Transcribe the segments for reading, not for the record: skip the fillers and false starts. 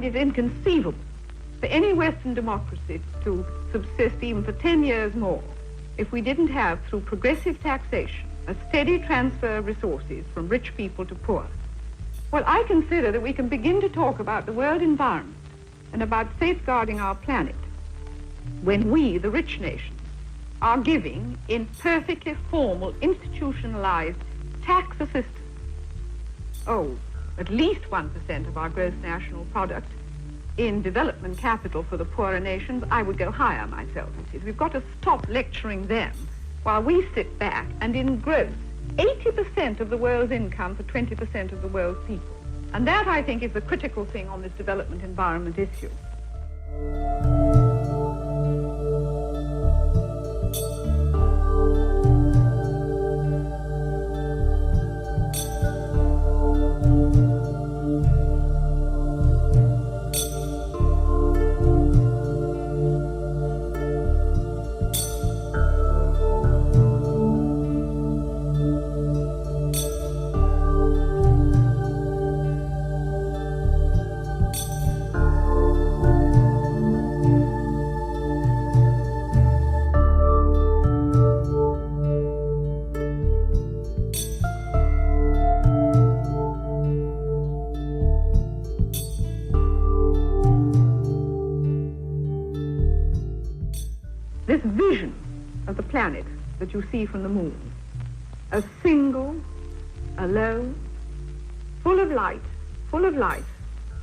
it is inconceivable for any Western democracy to subsist even for 10 years more if we didn't have, through progressive taxation, a steady transfer of resources from rich people to poor. Well, I consider that we can begin to talk about the world environment and about safeguarding our planet when we, the rich nations, are giving in perfectly formal, institutionalized tax assistance. Oh, at least 1% of our gross national product in development capital for the poorer nations. I would go higher myself. We've got to stop lecturing them while we sit back and engross 80% of the world's income for 20% of the world's people. And that, I think, is the critical thing on this development environment issue. This vision of the planet that you see from the moon, a single, alone, full of light,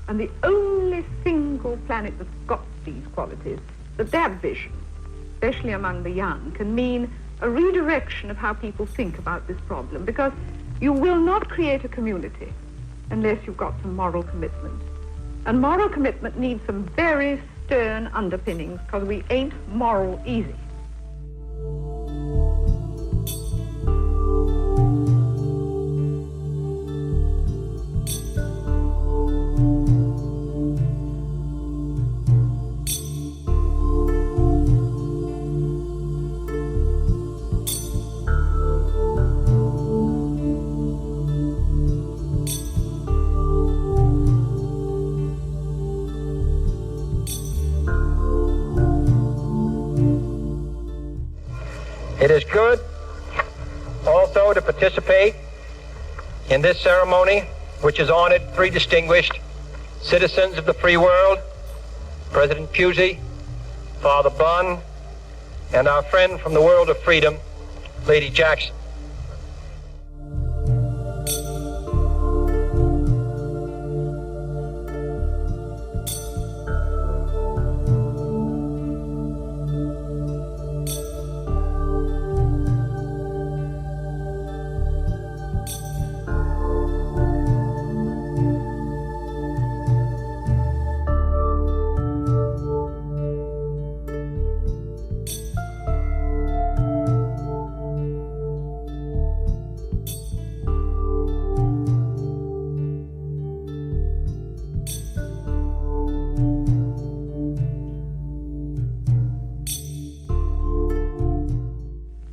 and the only single planet that's got these qualities, that vision, especially among the young, can mean a redirection of how people think about this problem, because you will not create a community unless you've got some moral commitment. And moral commitment needs some very stern underpinnings, because we ain't moral easy. It is good also to participate in this ceremony, which has honored three distinguished citizens of the free world, President Pusey, Father Bunn, and our friend from the world of freedom, Lady Jackson.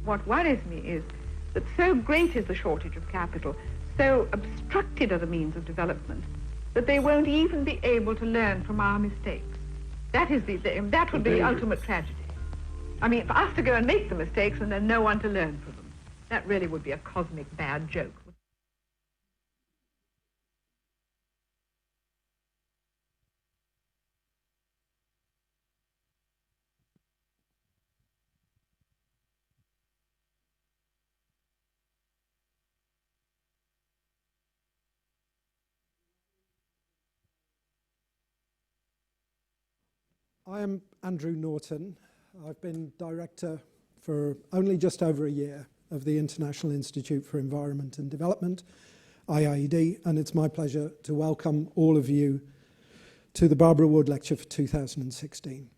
What worries me is that so great is the shortage of capital, so obstructed are the means of development, that they won't even be able to learn from our mistakes. That would be the ultimate tragedy. I mean, for us to go and make the mistakes and then no one to learn from them, that really would be a cosmic bad joke. I am Andrew Norton. I've been director for only just over a year of the International Institute for Environment and Development, IIED, and it's my pleasure to welcome all of you to the Barbara Wood Lecture for 2016.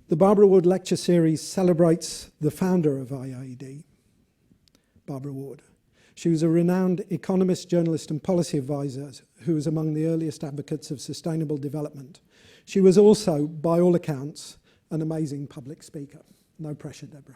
The Barbara Wood Lecture Series celebrates the founder of IIED, Barbara Wood. She was a renowned economist, journalist and policy advisor who was among the earliest advocates of sustainable development. She was also, by all accounts, an amazing public speaker. No pressure, Deborah.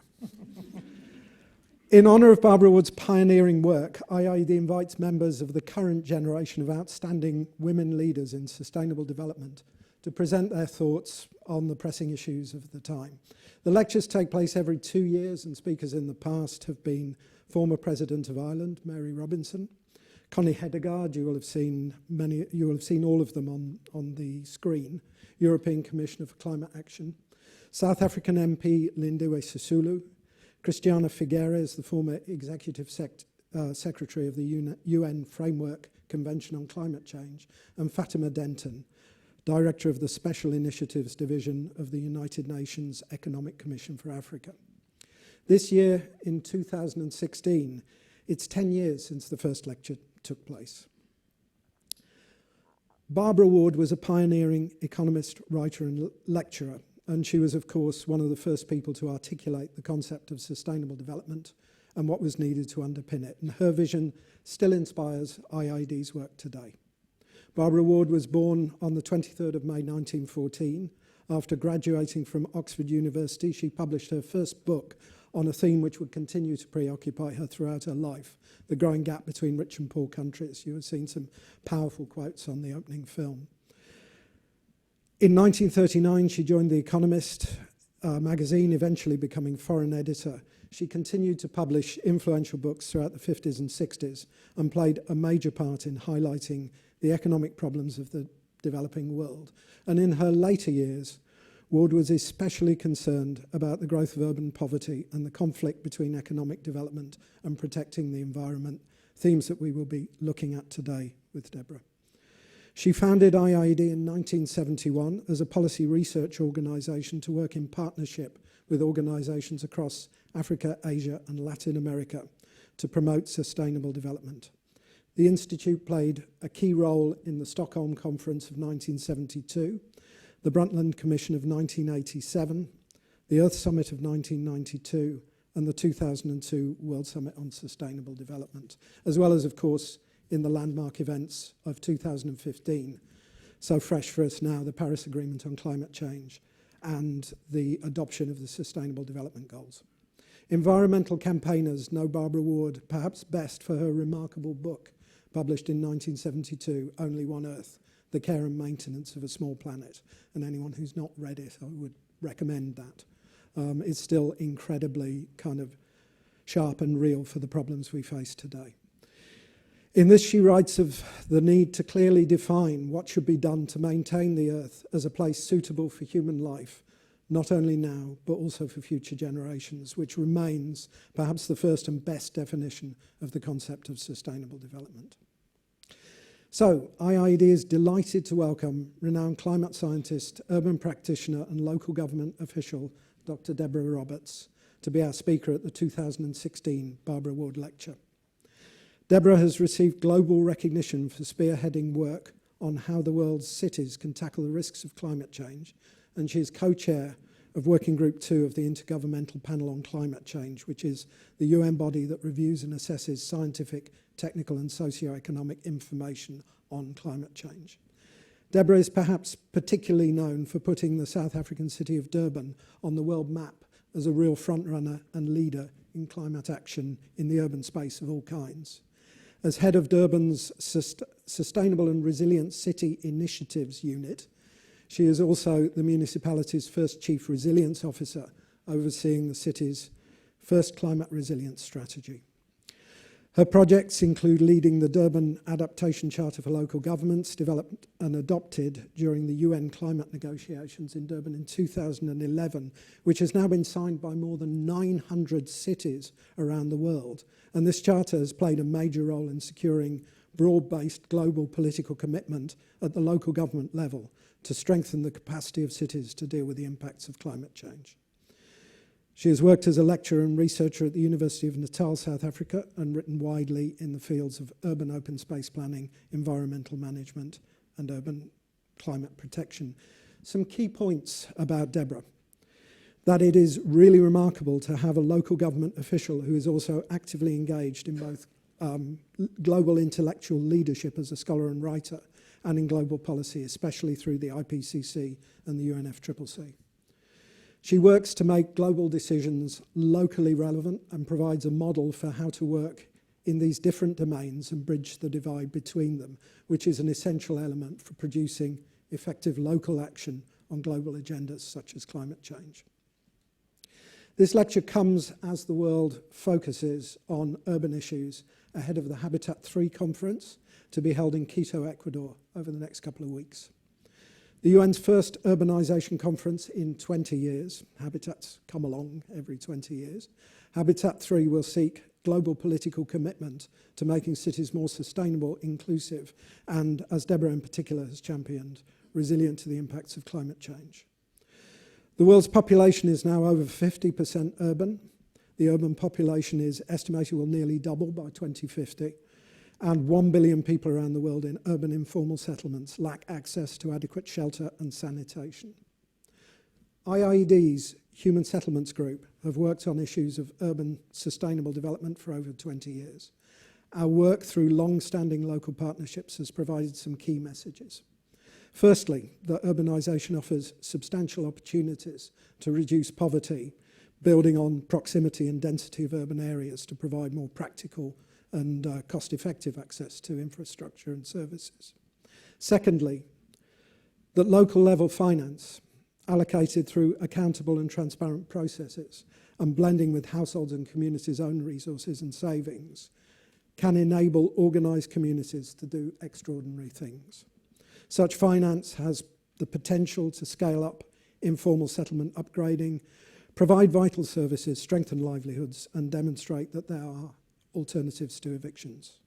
In honour of Barbara Wood's pioneering work, IIED invites members of the current generation of outstanding women leaders in sustainable development to present their thoughts on the pressing issues of the time. The lectures take place every 2 years, and speakers in the past have been former President of Ireland, Mary Robinson, Connie Hedegaard, you will have seen all of them on the screen, European Commissioner for Climate Action, South African MP Lindiwe Sisulu, Christiana Figueres, the former Executive Secretary of the UN Framework Convention on Climate Change, and Fatima Denton, Director of the Special Initiatives Division of the United Nations Economic Commission for Africa. This year, in 2016, it's 10 years since the first lecture took place. Barbara Ward was a pioneering economist, writer, and lecturer, and she was, of course, one of the first people to articulate the concept of sustainable development and what was needed to underpin it. And her vision still inspires IIED's work today. Barbara Ward was born on the 23rd of May 1914. After graduating from Oxford University, she published her first book on a theme which would continue to preoccupy her throughout her life, the growing gap between rich and poor countries. You have seen some powerful quotes on the opening film. In 1939, she joined The Economist magazine, eventually becoming foreign editor. She continued to publish influential books throughout the 50s and 60s and played a major part in highlighting the economic problems of the developing world. And in her later years, Ward was especially concerned about the growth of urban poverty and the conflict between economic development and protecting the environment, themes that we will be looking at today with Debra. She founded IIED in 1971 as a policy research organisation to work in partnership with organisations across Africa, Asia and Latin America to promote sustainable development. The Institute played a key role in the Stockholm Conference of 1972, the Brundtland Commission of 1987, the Earth Summit of 1992 and the 2002 World Summit on Sustainable Development, as well as, of course, in the landmark events of 2015, so fresh for us now, the Paris Agreement on Climate Change and the adoption of the Sustainable Development Goals. Environmental campaigners know Barbara Ward perhaps best for her remarkable book, published in 1972, Only One Earth, The Care and Maintenance of a Small Planet. And anyone who's not read it, I would recommend that. It's still incredibly kind of sharp and real for the problems we face today. In this, she writes of the need to clearly define what should be done to maintain the Earth as a place suitable for human life, not only now, but also for future generations, which remains perhaps the first and best definition of the concept of sustainable development. So, IIED is delighted to welcome renowned climate scientist, urban practitioner and local government official, Dr. Debra Roberts, to be our speaker at the 2016 Barbara Ward Lecture. Debra has received global recognition for spearheading work on how the world's cities can tackle the risks of climate change, and she is co-chair of Working Group 2 of the Intergovernmental Panel on Climate Change, which is the UN body that reviews and assesses scientific, technical and socio-economic information on climate change. Debra is perhaps particularly known for putting the South African city of Durban on the world map as a real frontrunner and leader in climate action in the urban space of all kinds. As head of Durban's Sustainable and Resilient City Initiatives Unit, she is also the municipality's first Chief Resilience Officer, overseeing the city's first climate resilience strategy. Her projects include leading the Durban Adaptation Charter for Local Governments, developed and adopted during the UN climate negotiations in Durban in 2011, which has now been signed by more than 900 cities around the world. And this charter has played a major role in securing broad-based global political commitment at the local government level to strengthen the capacity of cities to deal with the impacts of climate change. She has worked as a lecturer and researcher at the University of Natal, South Africa, and written widely in the fields of urban open space planning, environmental management, and urban climate protection. Some key points about Debra: that it is really remarkable to have a local government official who is also actively engaged in both global intellectual leadership as a scholar and writer and in global policy, especially through the IPCC and the UNFCCC. She works to make global decisions locally relevant and provides a model for how to work in these different domains and bridge the divide between them, which is an essential element for producing effective local action on global agendas such as climate change. This lecture comes as the world focuses on urban issues ahead of the Habitat 3 conference to be held in Quito, Ecuador over the next couple of weeks. The UN's first urbanization conference in 20 years. Habitats come along every 20 years. Habitat 3 will seek global political commitment to making cities more sustainable, inclusive, and, as Debra in particular has championed, resilient to the impacts of climate change. The world's population is now over 50% urban. The urban population is estimated will nearly double by 2050. And 1 billion people around the world in urban informal settlements lack access to adequate shelter and sanitation. IIED's Human Settlements Group have worked on issues of urban sustainable development for over 20 years. Our work through long-standing local partnerships has provided some key messages. Firstly, that urbanisation offers substantial opportunities to reduce poverty, building on proximity and density of urban areas to provide more practical and cost-effective access to infrastructure and services. Secondly, that local level finance allocated through accountable and transparent processes and blending with households and communities' own resources and savings can enable organised communities to do extraordinary things. Such finance has the potential to scale up informal settlement upgrading, provide vital services, strengthen livelihoods, and demonstrate that there are alternatives to evictions.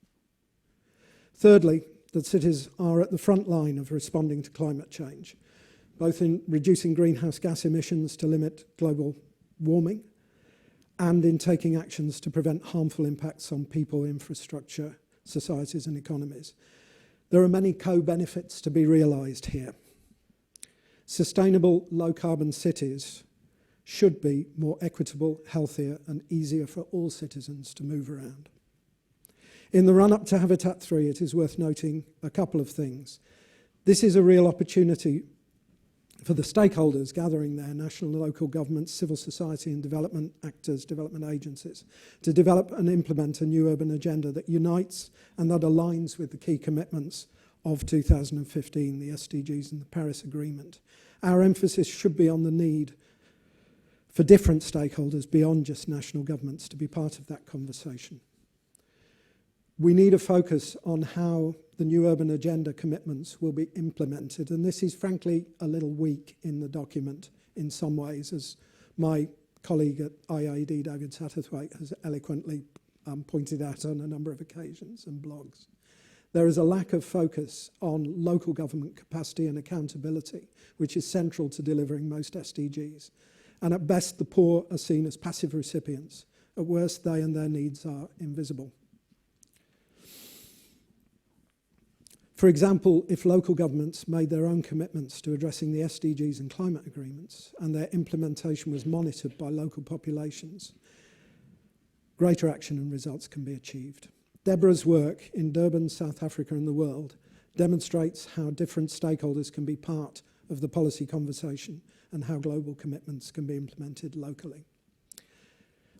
Thirdly, that cities are at the front line of responding to climate change, both in reducing greenhouse gas emissions to limit global warming and in taking actions to prevent harmful impacts on people, infrastructure, societies and economies. There are many co-benefits to be realised here. Sustainable low-carbon cities should be more equitable, healthier and easier for all citizens to move around. In the run-up to Habitat 3, it is worth noting a couple of things. This is a real opportunity for the stakeholders gathering there, national and local governments, civil society and development actors, development agencies, to develop and implement a new urban agenda that unites and that aligns with the key commitments of 2015, the SDGs and the Paris Agreement. Our emphasis should be on the need for different stakeholders beyond just national governments to be part of that conversation. We need a focus on how the new urban agenda commitments will be implemented, and this is frankly a little weak in the document in some ways, as my colleague at IIED, David Satterthwaite, has eloquently pointed out on a number of occasions and blogs. There is a lack of focus on local government capacity and accountability, which is central to delivering most SDGs. And at best, the poor are seen as passive recipients. At worst, they and their needs are invisible. For example, if local governments made their own commitments to addressing the SDGs and climate agreements and their implementation was monitored by local populations, greater action and results can be achieved. Debra's work in Durban, South Africa and the world demonstrates how different stakeholders can be part of the policy conversation and how global commitments can be implemented locally.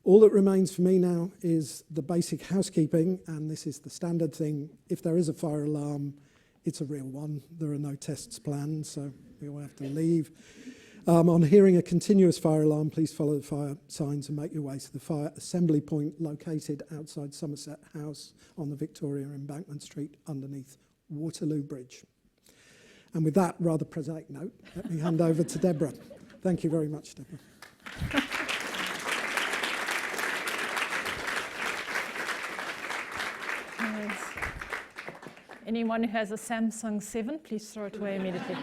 All that remains for me now is the basic housekeeping, and this is the standard thing. If there is a fire alarm, it's a real one. There are no tests planned, so we all have to leave. On hearing a continuous fire alarm, please follow the fire signs and make your way to the fire assembly point located outside Somerset House on the Victoria Embankment Street underneath Waterloo Bridge. And with that rather prosaic note, let me hand over to Debra. Thank you very much, Debra. Anyone who has a Samsung 7, please throw it away immediately.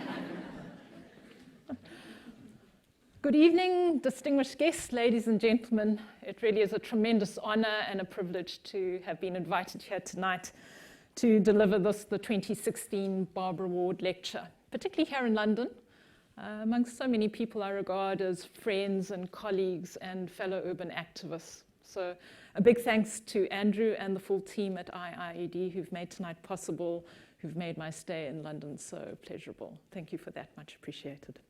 Good evening, distinguished guests, ladies and gentlemen. It really is a tremendous honor and a privilege to have been invited here tonight to deliver the 2016 Barbara Ward Lecture, particularly here in London, amongst so many people I regard as friends and colleagues and fellow urban activists. So a big thanks to Andrew and the full team at IIED who've made tonight possible, who've made my stay in London so pleasurable. Thank you for that, much appreciated.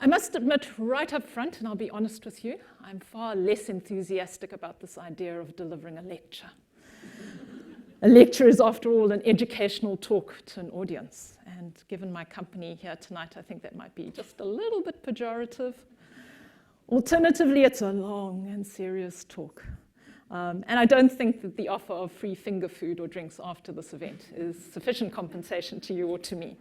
I must admit right up front, and I'll be honest with you, I'm far less enthusiastic about this idea of delivering a lecture. A lecture is, after all, an educational talk to an audience. And given my company here tonight, I think that might be just a little bit pejorative. Alternatively, it's a long and serious talk. And I don't think that the offer of free finger food or drinks after this event is sufficient compensation to you or to me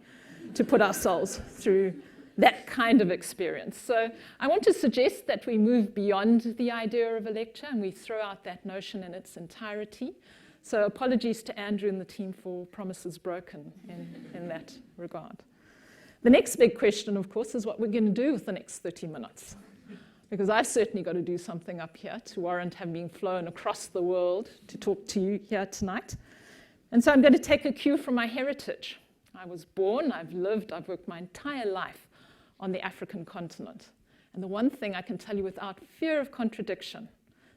to put ourselves through that kind of experience. So I want to suggest that we move beyond the idea of a lecture and we throw out that notion in its entirety. So apologies to Andrew and the team for promises broken in that regard. The next big question, of course, is what we're going to do with the next 30 minutes. Because I've certainly got to do something up here to warrant having been flown across the world to talk to you here tonight. And so I'm going to take a cue from my heritage. I was born, I've lived, I've worked my entire life on the African continent. And the one thing I can tell you without fear of contradiction,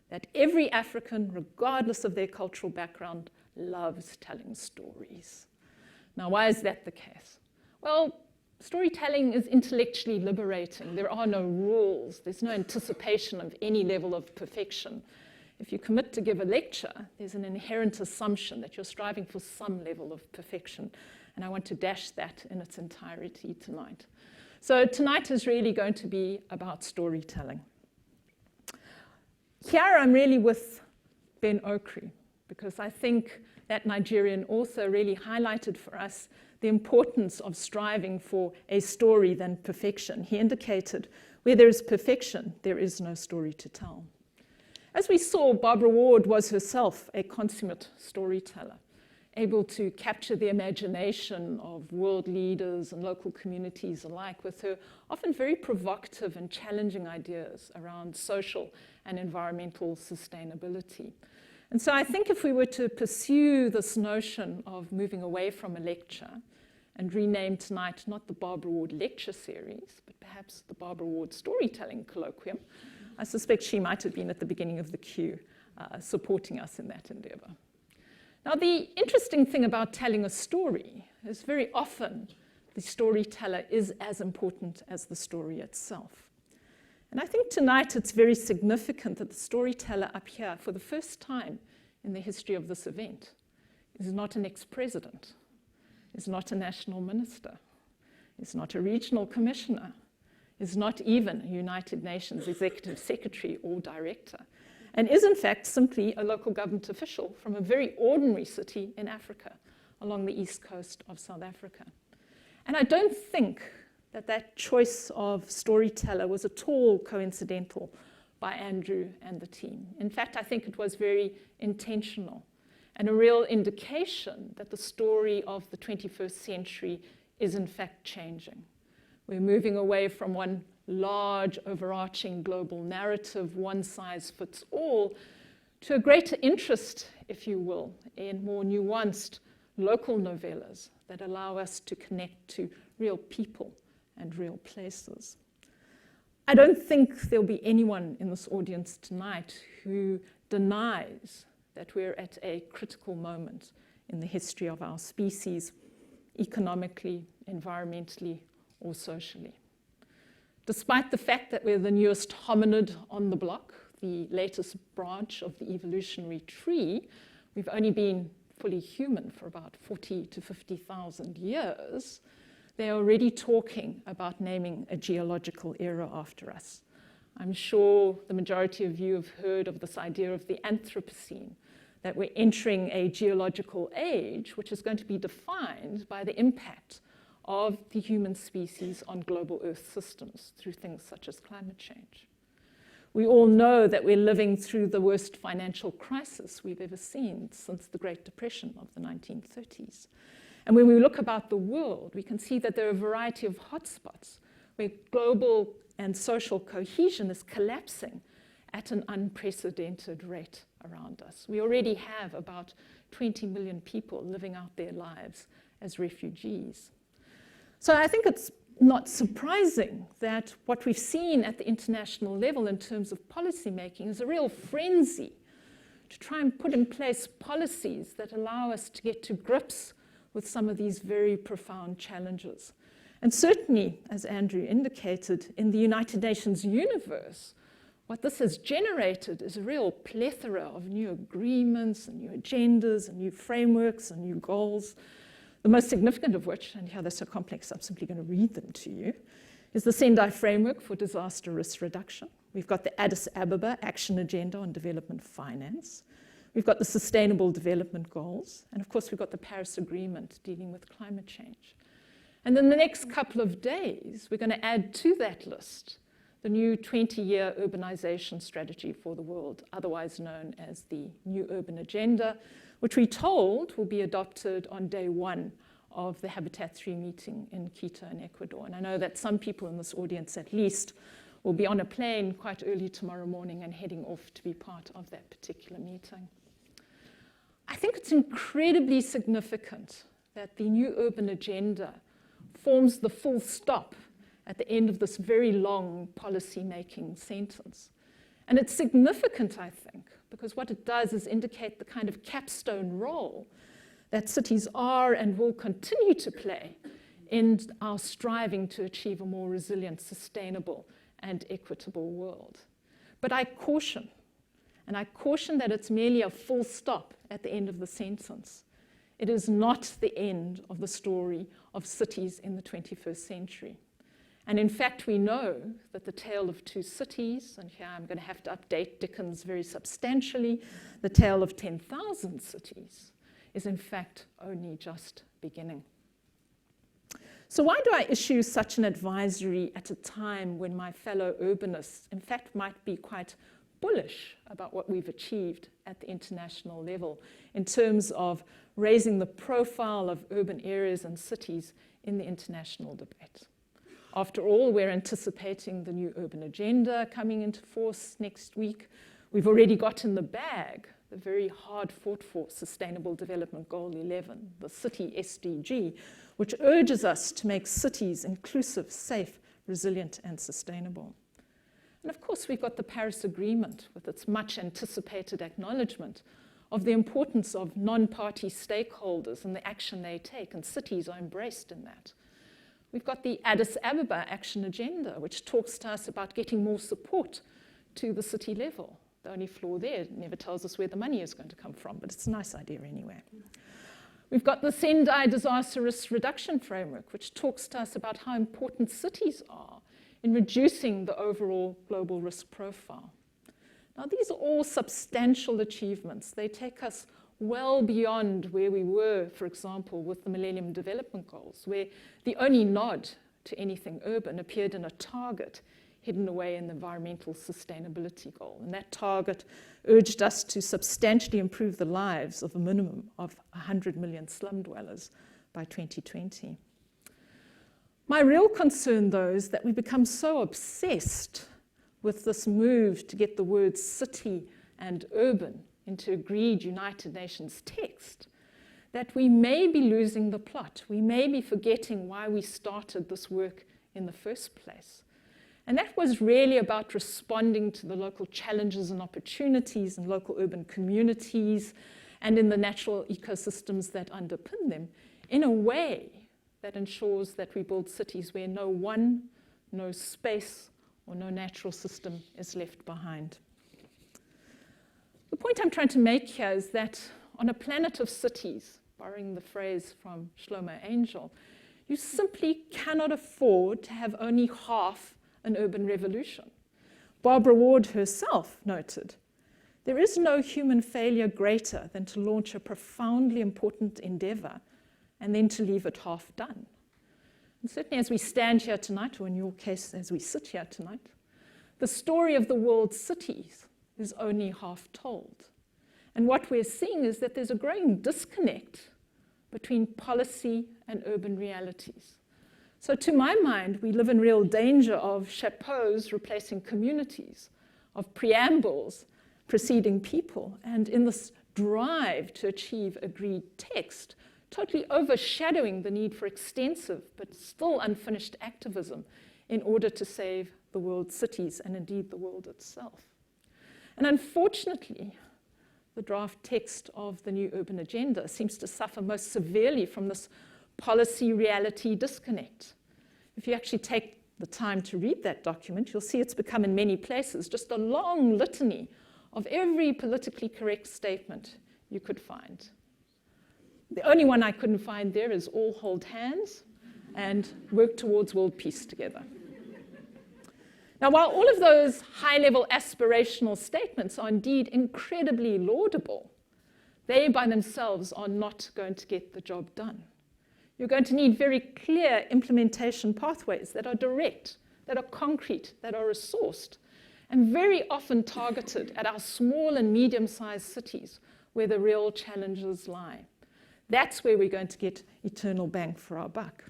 that every African, regardless of their cultural background, loves telling stories. Now, why is that the case? Well, storytelling is intellectually liberating. There are no rules. There's no anticipation of any level of perfection. If you commit to give a lecture, there's an inherent assumption that you're striving for some level of perfection. And I want to dash that in its entirety tonight. So tonight is really going to be about storytelling. Here I'm really with Ben Okri, because I think that Nigerian also really highlighted for us the importance of striving for a story than perfection. He indicated, where there is perfection, there is no story to tell. As we saw, Barbara Ward was herself a consummate storyteller, able to capture the imagination of world leaders and local communities alike with her often very provocative and challenging ideas around social and environmental sustainability. And so I think if we were to pursue this notion of moving away from a lecture and rename tonight not the Barbara Ward Lecture Series, but perhaps the Barbara Ward Storytelling Colloquium, I suspect she might have been at the beginning of the queue supporting us in that endeavor. Now, the interesting thing about telling a story is very often the storyteller is as important as the story itself. And I think tonight it's very significant that the storyteller up here, for the first time in the history of this event, is not an ex-president, is not a national minister, is not a regional commissioner, is not even a United Nations executive secretary or director, and is in fact simply a local government official from a very ordinary city in Africa, along the east coast of South Africa. And I don't think that that choice of storyteller was at all coincidental by Andrew and the team. In fact, I think it was very intentional and a real indication that the story of the 21st century is in fact changing. We're moving away from one large, overarching global narrative, one size fits all, to a greater interest, if you will, in more nuanced local novellas that allow us to connect to real people and real places. I don't think there'll be anyone in this audience tonight who denies that we're at a critical moment in the history of our species, economically, environmentally, or socially. Despite the fact that we're the newest hominid on the block, the latest branch of the evolutionary tree, we've only been fully human for about 40 to 50,000 years, they're already talking about naming a geological era after us. I'm sure the majority of you have heard of this idea of the Anthropocene, that we're entering a geological age which is going to be defined by the impact of the human species on global Earth systems through things such as climate change. We all know that we're living through the worst financial crisis we've ever seen since the Great Depression of the 1930s. And when we look about the world, we can see that there are a variety of hotspots where global and social cohesion is collapsing at an unprecedented rate around us. We already have about 20 million people living out their lives as refugees. So I think it's not surprising that what we've seen at the international level in terms of policy making is a real frenzy to try and put in place policies that allow us to get to grips with some of these very profound challenges. And certainly, as Andrew indicated, in the United Nations universe, what this has generated is a real plethora of new agreements and new agendas and new frameworks and new goals. The most significant of which, and here they're so complex, I'm simply going to read them to you, is the Sendai Framework for Disaster Risk Reduction. We've got the Addis Ababa Action Agenda on Development Finance. We've got the Sustainable Development Goals. And of course, we've got the Paris Agreement dealing with climate change. And in the next couple of days, we're going to add to that list the new 20-year urbanization strategy for the world, otherwise known as the New Urban Agenda, which we're told will be adopted on day one of the Habitat 3 meeting in Quito in Ecuador. And I know that some people in this audience at least will be on a plane quite early tomorrow morning and heading off to be part of that particular meeting. I think it's incredibly significant that the New Urban Agenda forms the full stop at the end of this very long policy-making sentence. And it's significant, I think, because what it does is indicate the kind of capstone role that cities are and will continue to play in our striving to achieve a more resilient, sustainable, and equitable world. But I caution that it's merely a full stop at the end of the sentence. It is not the end of the story of cities in the 21st century. And in fact, we know that the tale of two cities, and here I'm going to have to update Dickens very substantially, the tale of 10,000 cities is in fact only just beginning. So why do I issue such an advisory at a time when my fellow urbanists, in fact, might be quite bullish about what we've achieved at the international level in terms of raising the profile of urban areas and cities in the international debate? After all, we're anticipating the New Urban Agenda coming into force next week. We've already got in the bag the very hard fought for Sustainable Development Goal 11, the City SDG, which urges us to make cities inclusive, safe, resilient, and sustainable. And of course, we've got the Paris Agreement with its much anticipated acknowledgement of the importance of non-party stakeholders and the action they take, and cities are embraced in that. We've got the Addis Ababa Action Agenda, which talks to us about getting more support to the city level. The only flaw there, it never tells us where the money is going to come from, but it's a nice idea anyway. We've got the Sendai Disaster Risk Reduction Framework, which talks to us about how important cities are in reducing the overall global risk profile. Now, these are all substantial achievements. They take us well beyond where we were, for example, with the Millennium Development Goals, where the only nod to anything urban appeared in a target hidden away in the environmental sustainability goal. And that target urged us to substantially improve the lives of a minimum of 100 million slum dwellers by 2020. My real concern, though, is that we become so obsessed with this move to get the words city and urban into agreed United Nations text, that we may be losing the plot. We may be forgetting why we started this work in the first place. And that was really about responding to the local challenges and opportunities in local urban communities and in the natural ecosystems that underpin them in a way that ensures that we build cities where no one, no space, or no natural system is left behind. The point I'm trying to make here is that on a planet of cities, borrowing the phrase from Shlomo Angel, you simply cannot afford to have only half an urban revolution. Barbara Ward herself noted, there is no human failure greater than to launch a profoundly important endeavor and then to leave it half done. And certainly as we stand here tonight, or in your case, as we sit here tonight, the story of the world's cities is only half told. And what we're seeing is that there's a growing disconnect between policy and urban realities. So to my mind, we live in real danger of chapeaux replacing communities, of preambles preceding people, and in this drive to achieve agreed text, totally overshadowing the need for extensive but still unfinished activism in order to save the world's cities and indeed the world itself. And unfortunately, the draft text of the New Urban Agenda seems to suffer most severely from this policy-reality disconnect. if you actually take the time to read that document, you'll see it's become in many places just a long litany of every politically correct statement you could find. The only one I couldn't find there is all hold hands and work towards world peace together. Now, while all of those high-level aspirational statements are indeed incredibly laudable, they by themselves are not going to get the job done. You're going to need very clear implementation pathways that are direct, that are concrete, that are resourced, and very often targeted at our small and medium-sized cities where the real challenges lie. That's where we're going to get eternal bang for our buck.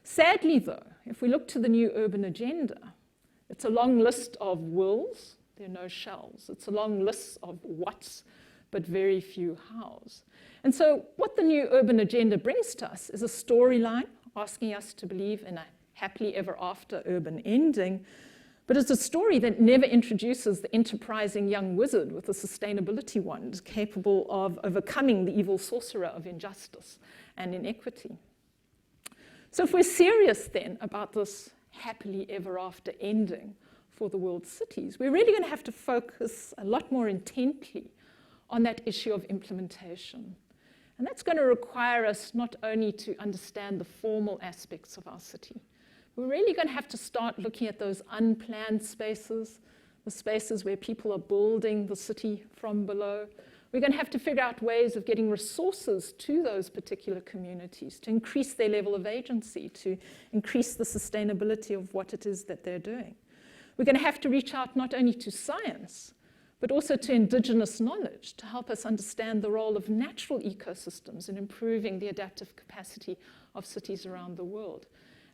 Sadly, though, if we look to the new urban agenda, it's a long list of wills, there are no shalls. It's a long list of whats, but very few hows. And so what the new urban agenda brings to us is a storyline asking us to believe in a happily ever after urban ending, but it's a story that never introduces the enterprising young wizard with a sustainability wand capable of overcoming the evil sorcerer of injustice and inequity. So if we're serious then about this happily ever after ending for the world's cities, we're really going to have to focus a lot more intently on that issue of implementation. And that's going to require us not only to understand the formal aspects of our city, we're really going to have to start looking at those unplanned spaces, the spaces where people are building the city from below. We're going to have to figure out ways of getting resources to those particular communities to increase their level of agency, to increase the sustainability of what it is that they're doing. We're going to have to reach out not only to science, but also to indigenous knowledge to help us understand the role of natural ecosystems in improving the adaptive capacity of cities around the world.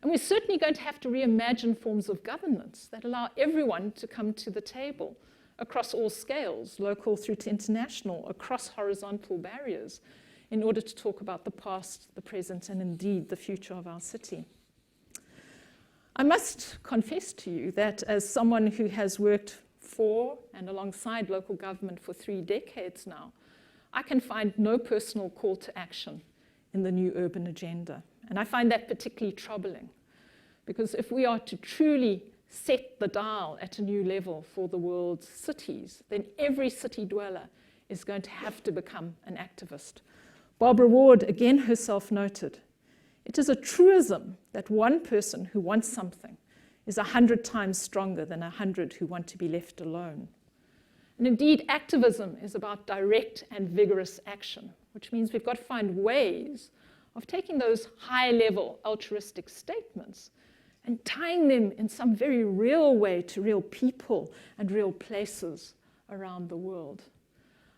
And we're certainly going to have to reimagine forms of governance that allow everyone to come to the table across all scales, local through to international, across horizontal barriers, in order to talk about the past, the present, and indeed the future of our city. I must confess to you that as someone who has worked for and alongside local government for 3 decades now, I can find no personal call to action in the new urban agenda. And I find that particularly troubling, because if we are to truly set the dial at a new level for the world's cities, then every city dweller is going to have to become an activist. Barbara Ward again herself noted, "It is a truism that one person who wants something is 100 times stronger than 100 who want to be left alone." And indeed, activism is about direct and vigorous action, which means we've got to find ways of taking those high-level altruistic statements and tying them in some very real way to real people and real places around the world.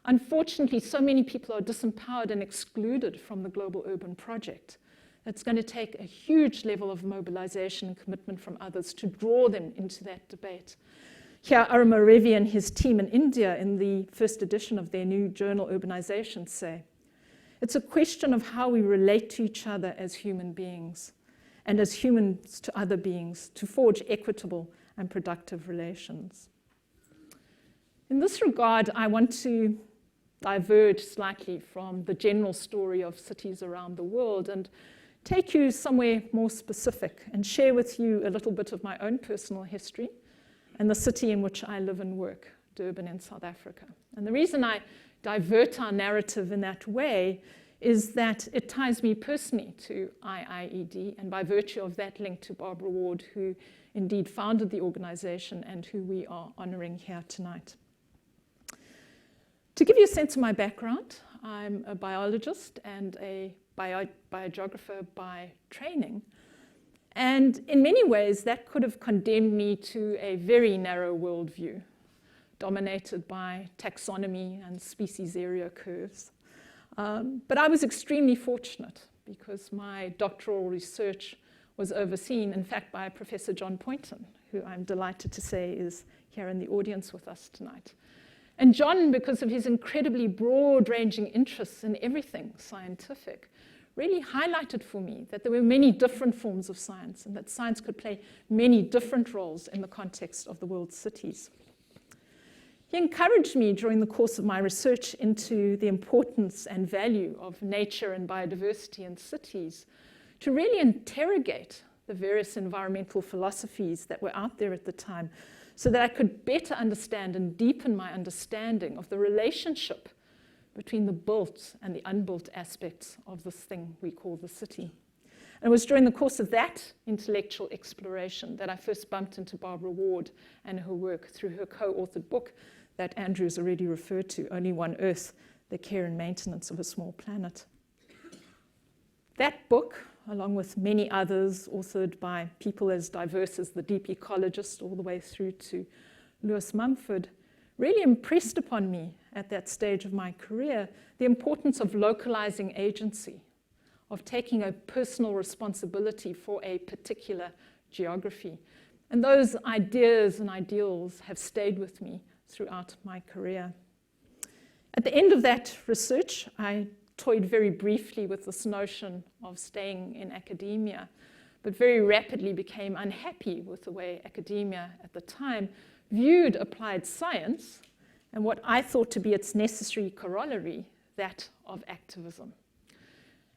Unfortunately, so many people are disempowered and excluded from the global urban project. It's going to take a huge level of mobilization and commitment from others to draw them into that debate. Here, Arama Ravi and his team in India in the first edition of their new journal, Urbanization, say, "It's a question of how we relate to each other as human beings and as humans to other beings to forge equitable and productive relations." In this regard, I want to diverge slightly from the general story of cities around the world and take you somewhere more specific and share with you a little bit of my own personal history and the city in which I live and work, Durban in South Africa. And the reason I divert our narrative in that way is that it ties me personally to IIED, and by virtue of that link to Barbara Ward, who indeed founded the organization and who we are honoring here tonight. To give you a sense of my background, I'm a biologist and a biogeographer by training. And in many ways, that could have condemned me to a very narrow worldview, dominated by taxonomy and species area curves. But I was extremely fortunate because my doctoral research was overseen, in fact, by Professor John Poynton, who I'm delighted to say is here in the audience with us tonight. And John, because of his incredibly broad-ranging interests in everything scientific, really highlighted for me that there were many different forms of science and that science could play many different roles in the context of the world's cities. He encouraged me during the course of my research into the importance and value of nature and biodiversity in cities to really interrogate the the various environmental philosophies that were out there at the time, so that I could better understand and deepen my understanding of the relationship between the built and the unbuilt aspects of this thing we call the city. And it was during the course of that intellectual exploration that I first bumped into Barbara Ward and her work through her co-authored book that Andrew has already referred to, Only One Earth, The Care and Maintenance of a Small Planet. That book, along with many others authored by people as diverse as the deep ecologist all the way through to Lewis Mumford, really impressed upon me at that stage of my career the importance of localizing agency, of taking a personal responsibility for a particular geography. And those ideas and ideals have stayed with me throughout my career. At the end of that research, I toyed very briefly with this notion of staying in academia, but very rapidly became unhappy with the way academia at the time viewed applied science and what I thought to be its necessary corollary, that of activism.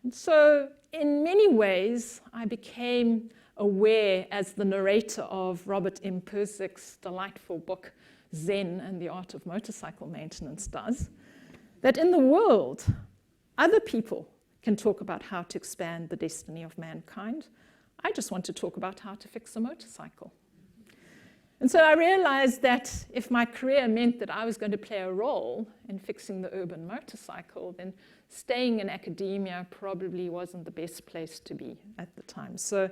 And so in many ways, I became aware, as the narrator of Robert M. Pirsig's delightful book, Zen and the Art of Motorcycle Maintenance does, that in the world, other people can talk about how to expand the destiny of mankind. I just want to talk about how to fix a motorcycle. And so I realized that if my career meant that I was going to play a role in fixing the urban motorcycle, then staying in academia probably wasn't the best place to be at the time. So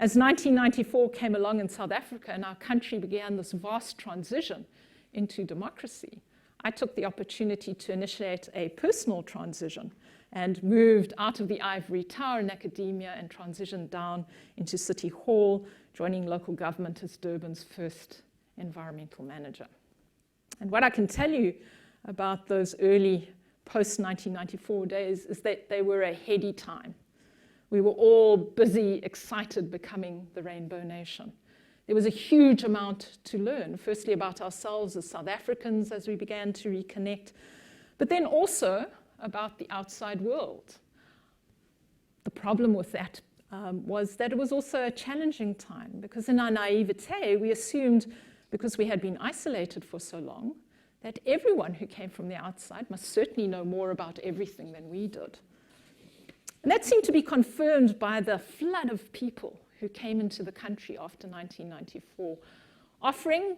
as 1994 came along in South Africa and our country began this vast transition into democracy, I took the opportunity to initiate a personal transition and moved out of the ivory tower in academia and transitioned down into City Hall, joining local government as Durban's first environmental manager. And what I can tell you about those early post-1994 days is that they were a heady time. We were all busy, excited, becoming the Rainbow Nation. There was a huge amount to learn, firstly about ourselves as South Africans as we began to reconnect, but then also about the outside world. The problem with that was that it was also a challenging time, because in our naivete, we assumed, because we had been isolated for so long, that everyone who came from the outside must certainly know more about everything than we did. And that seemed to be confirmed by the flood of people who came into the country after 1994, offering,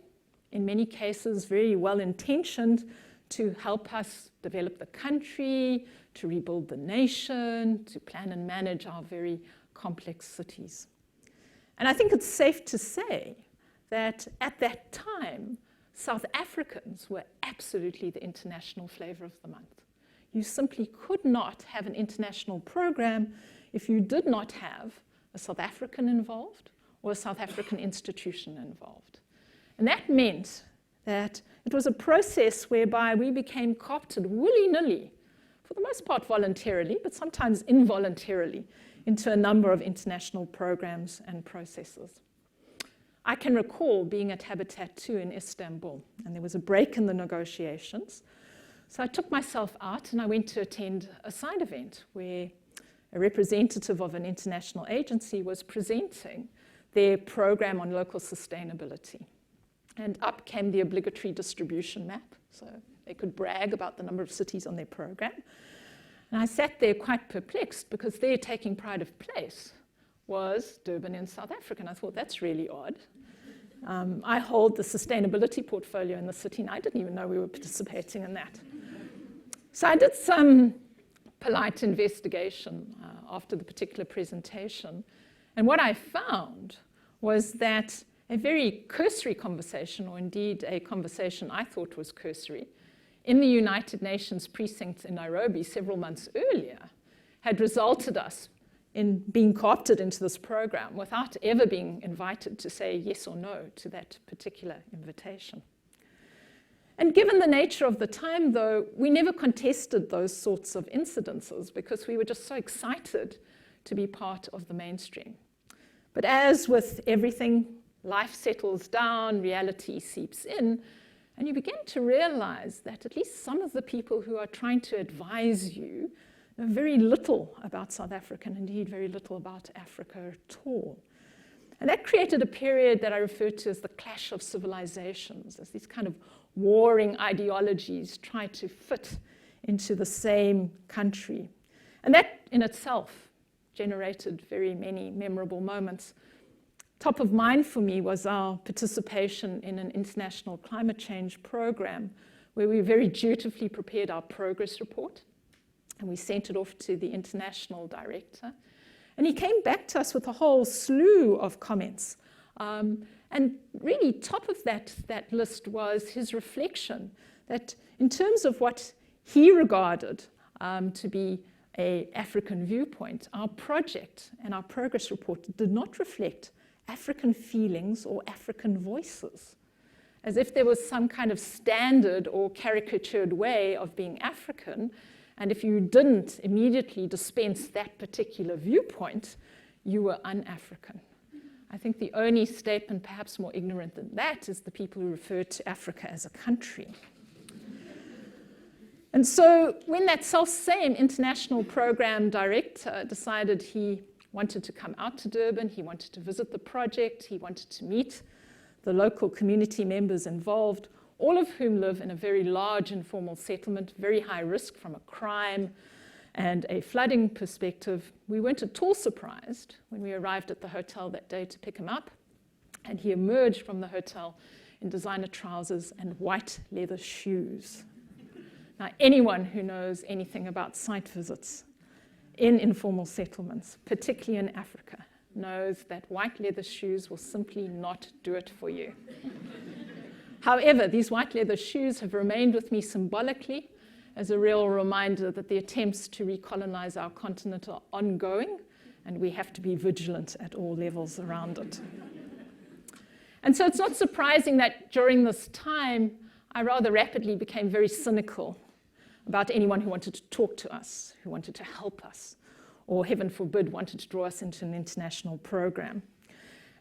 in many cases, very well-intentioned, to help us develop the country, to rebuild the nation, to plan and manage our very complex cities. And I think it's safe to say that at that time, South Africans were absolutely the international flavor of the month. You simply could not have an international program if you did not have a South African involved or a South African institution involved. And that meant that it was a process whereby we became co-opted willy-nilly, for the most part voluntarily, but sometimes involuntarily, into a number of international programs and processes. I can recall being at Habitat 2 in Istanbul, and there was a break in the negotiations. So I took myself out and I went to attend a side event where a representative of an international agency was presenting their program on local sustainability. And up came the obligatory distribution map, so they could brag about the number of cities on their program. And I sat there quite perplexed, because their taking pride of place was Durban in South Africa. And I thought, that's really odd. I hold the sustainability portfolio in the city, and I didn't even know we were participating in that. So I did some polite investigation after the particular presentation. And what I found was that a very cursory conversation, or indeed a conversation I thought was cursory, in the United Nations precinct in Nairobi several months earlier, had resulted us in being co-opted into this program without ever being invited to say yes or no to that particular invitation. And given the nature of the time, though, we never contested those sorts of incidences, because we were just so excited to be part of the mainstream. But as with everything, life settles down, reality seeps in, and you begin to realize that at least some of the people who are trying to advise you know very little about South Africa, and indeed very little about Africa at all. And that created a period that I refer to as the clash of civilizations, as these kind of warring ideologies try to fit into the same country. And that in itself generated very many memorable moments. Top of mind for me was our participation in an international climate change program where we very dutifully prepared our progress report and we sent it off to the international director. And he came back to us with a whole slew of comments. And really top of that list was his reflection that in terms of what he regarded to be an African viewpoint, our project and our progress report did not reflect African feelings or African voices, as if there was some kind of standard or caricatured way of being African, and if you didn't immediately dispense that particular viewpoint, you were un-African. I think the only statement perhaps more ignorant than that is the people who refer to Africa as a country. And so when that self-same international program director decided he wanted to come out to Durban, he wanted to visit the project, he wanted to meet the local community members involved, all of whom live in a very large informal settlement, very high risk from a crime and a flooding perspective, we weren't at all surprised when we arrived at the hotel that day to pick him up, and he emerged from the hotel in designer trousers and white leather shoes. Now, anyone who knows anything about site visits in informal settlements, particularly in Africa, knows that white leather shoes will simply not do it for you. However, these white leather shoes have remained with me symbolically as a real reminder that the attempts to recolonize our continent are ongoing, and we have to be vigilant at all levels around it. And so it's not surprising that during this time, I rather rapidly became very cynical about anyone who wanted to talk to us, who wanted to help us, or heaven forbid, wanted to draw us into an international program.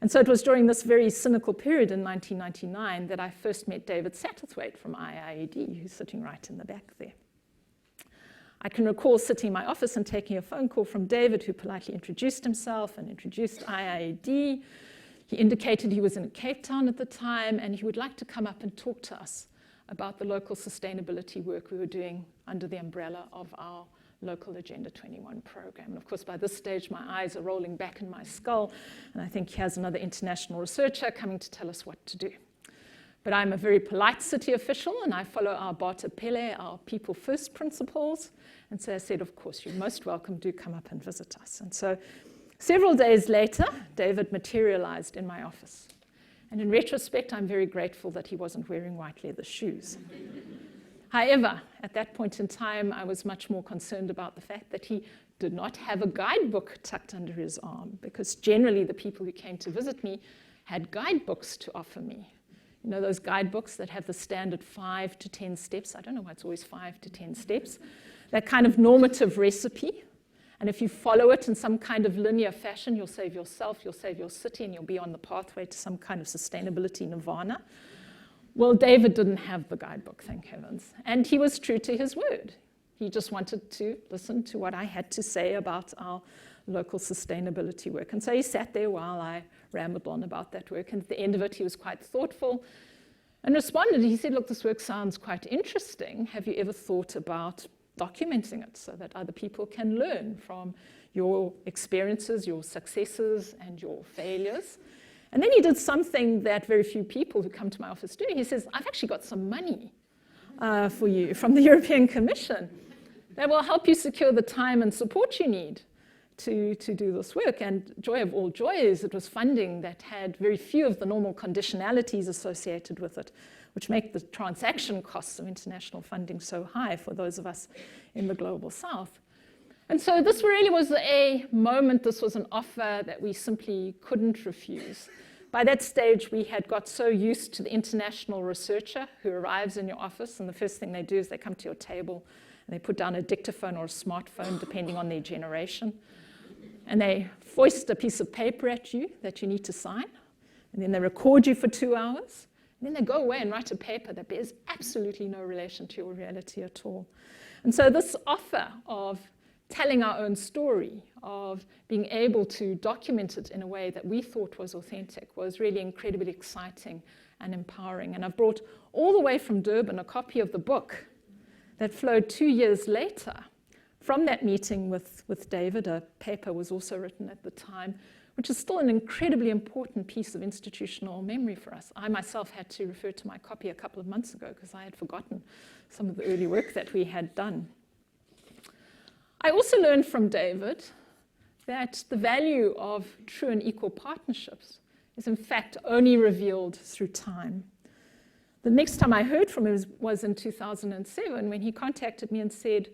And so it was during this very cynical period in 1999 that I first met David Satterthwaite from IIED, who's sitting right in the back there. I can recall sitting in my office and taking a phone call from David, who politely introduced himself and introduced IIED. He indicated he was in Cape Town at the time, and he would like to come up and talk to us about the local sustainability work we were doing under the umbrella of our local Agenda 21 program. And of course, by this stage, my eyes are rolling back in my skull, and I think here's another international researcher coming to tell us what to do. But I'm a very polite city official, and I follow our Bata Pele, our people first principles. And so I said, of course, you're most welcome, do come up and visit us. And so several days later, David materialized in my office. And in retrospect, I'm very grateful that he wasn't wearing white leather shoes. However, at that point in time, I was much more concerned about the fact that he did not have a guidebook tucked under his arm, because generally the people who came to visit me had guidebooks to offer me. You know, those guidebooks that have the standard 5 to 10 steps. I don't know why it's always 5 to 10 steps. That kind of normative recipe. And if you follow it in some kind of linear fashion, you'll save yourself, you'll save your city, and you'll be on the pathway to some kind of sustainability nirvana. Well, David didn't have the guidebook, thank heavens. And he was true to his word. He just wanted to listen to what I had to say about our local sustainability work. And so he sat there while I rambled on about that work. And at the end of it, he was quite thoughtful and responded. He said, look, this work sounds quite interesting. Have you ever thought about documenting it so that other people can learn from your experiences, your successes, and your failures? And then he did something that very few people who come to my office do. He says, I've actually got some money for you from the European Commission that will help you secure the time and support you need to do this work. And joy of all joys, it was funding that had very few of the normal conditionalities associated with it, which make the transaction costs of international funding so high for those of us in the global south. And so this really was a moment, this was an offer that we simply couldn't refuse. By that stage, we had got so used to the international researcher who arrives in your office, and the first thing they do is they come to your table and they put down a dictaphone or a smartphone, depending on their generation. And they foist a piece of paper at you that you need to sign. And then they record you for 2 hours. And then they go away and write a paper that bears absolutely no relation to your reality at all. And so this offer of telling our own story, of being able to document it in a way that we thought was authentic, was really incredibly exciting and empowering. And I've brought all the way from Durban a copy of the book that flowed 2 years later from that meeting with David. A paper was also written at the time, which is still an incredibly important piece of institutional memory for us. I myself had to refer to my copy a couple of months ago because I had forgotten some of the early work that we had done. I also learned from David that the value of true and equal partnerships is in fact only revealed through time. The next time I heard from him was in 2007 when he contacted me and said,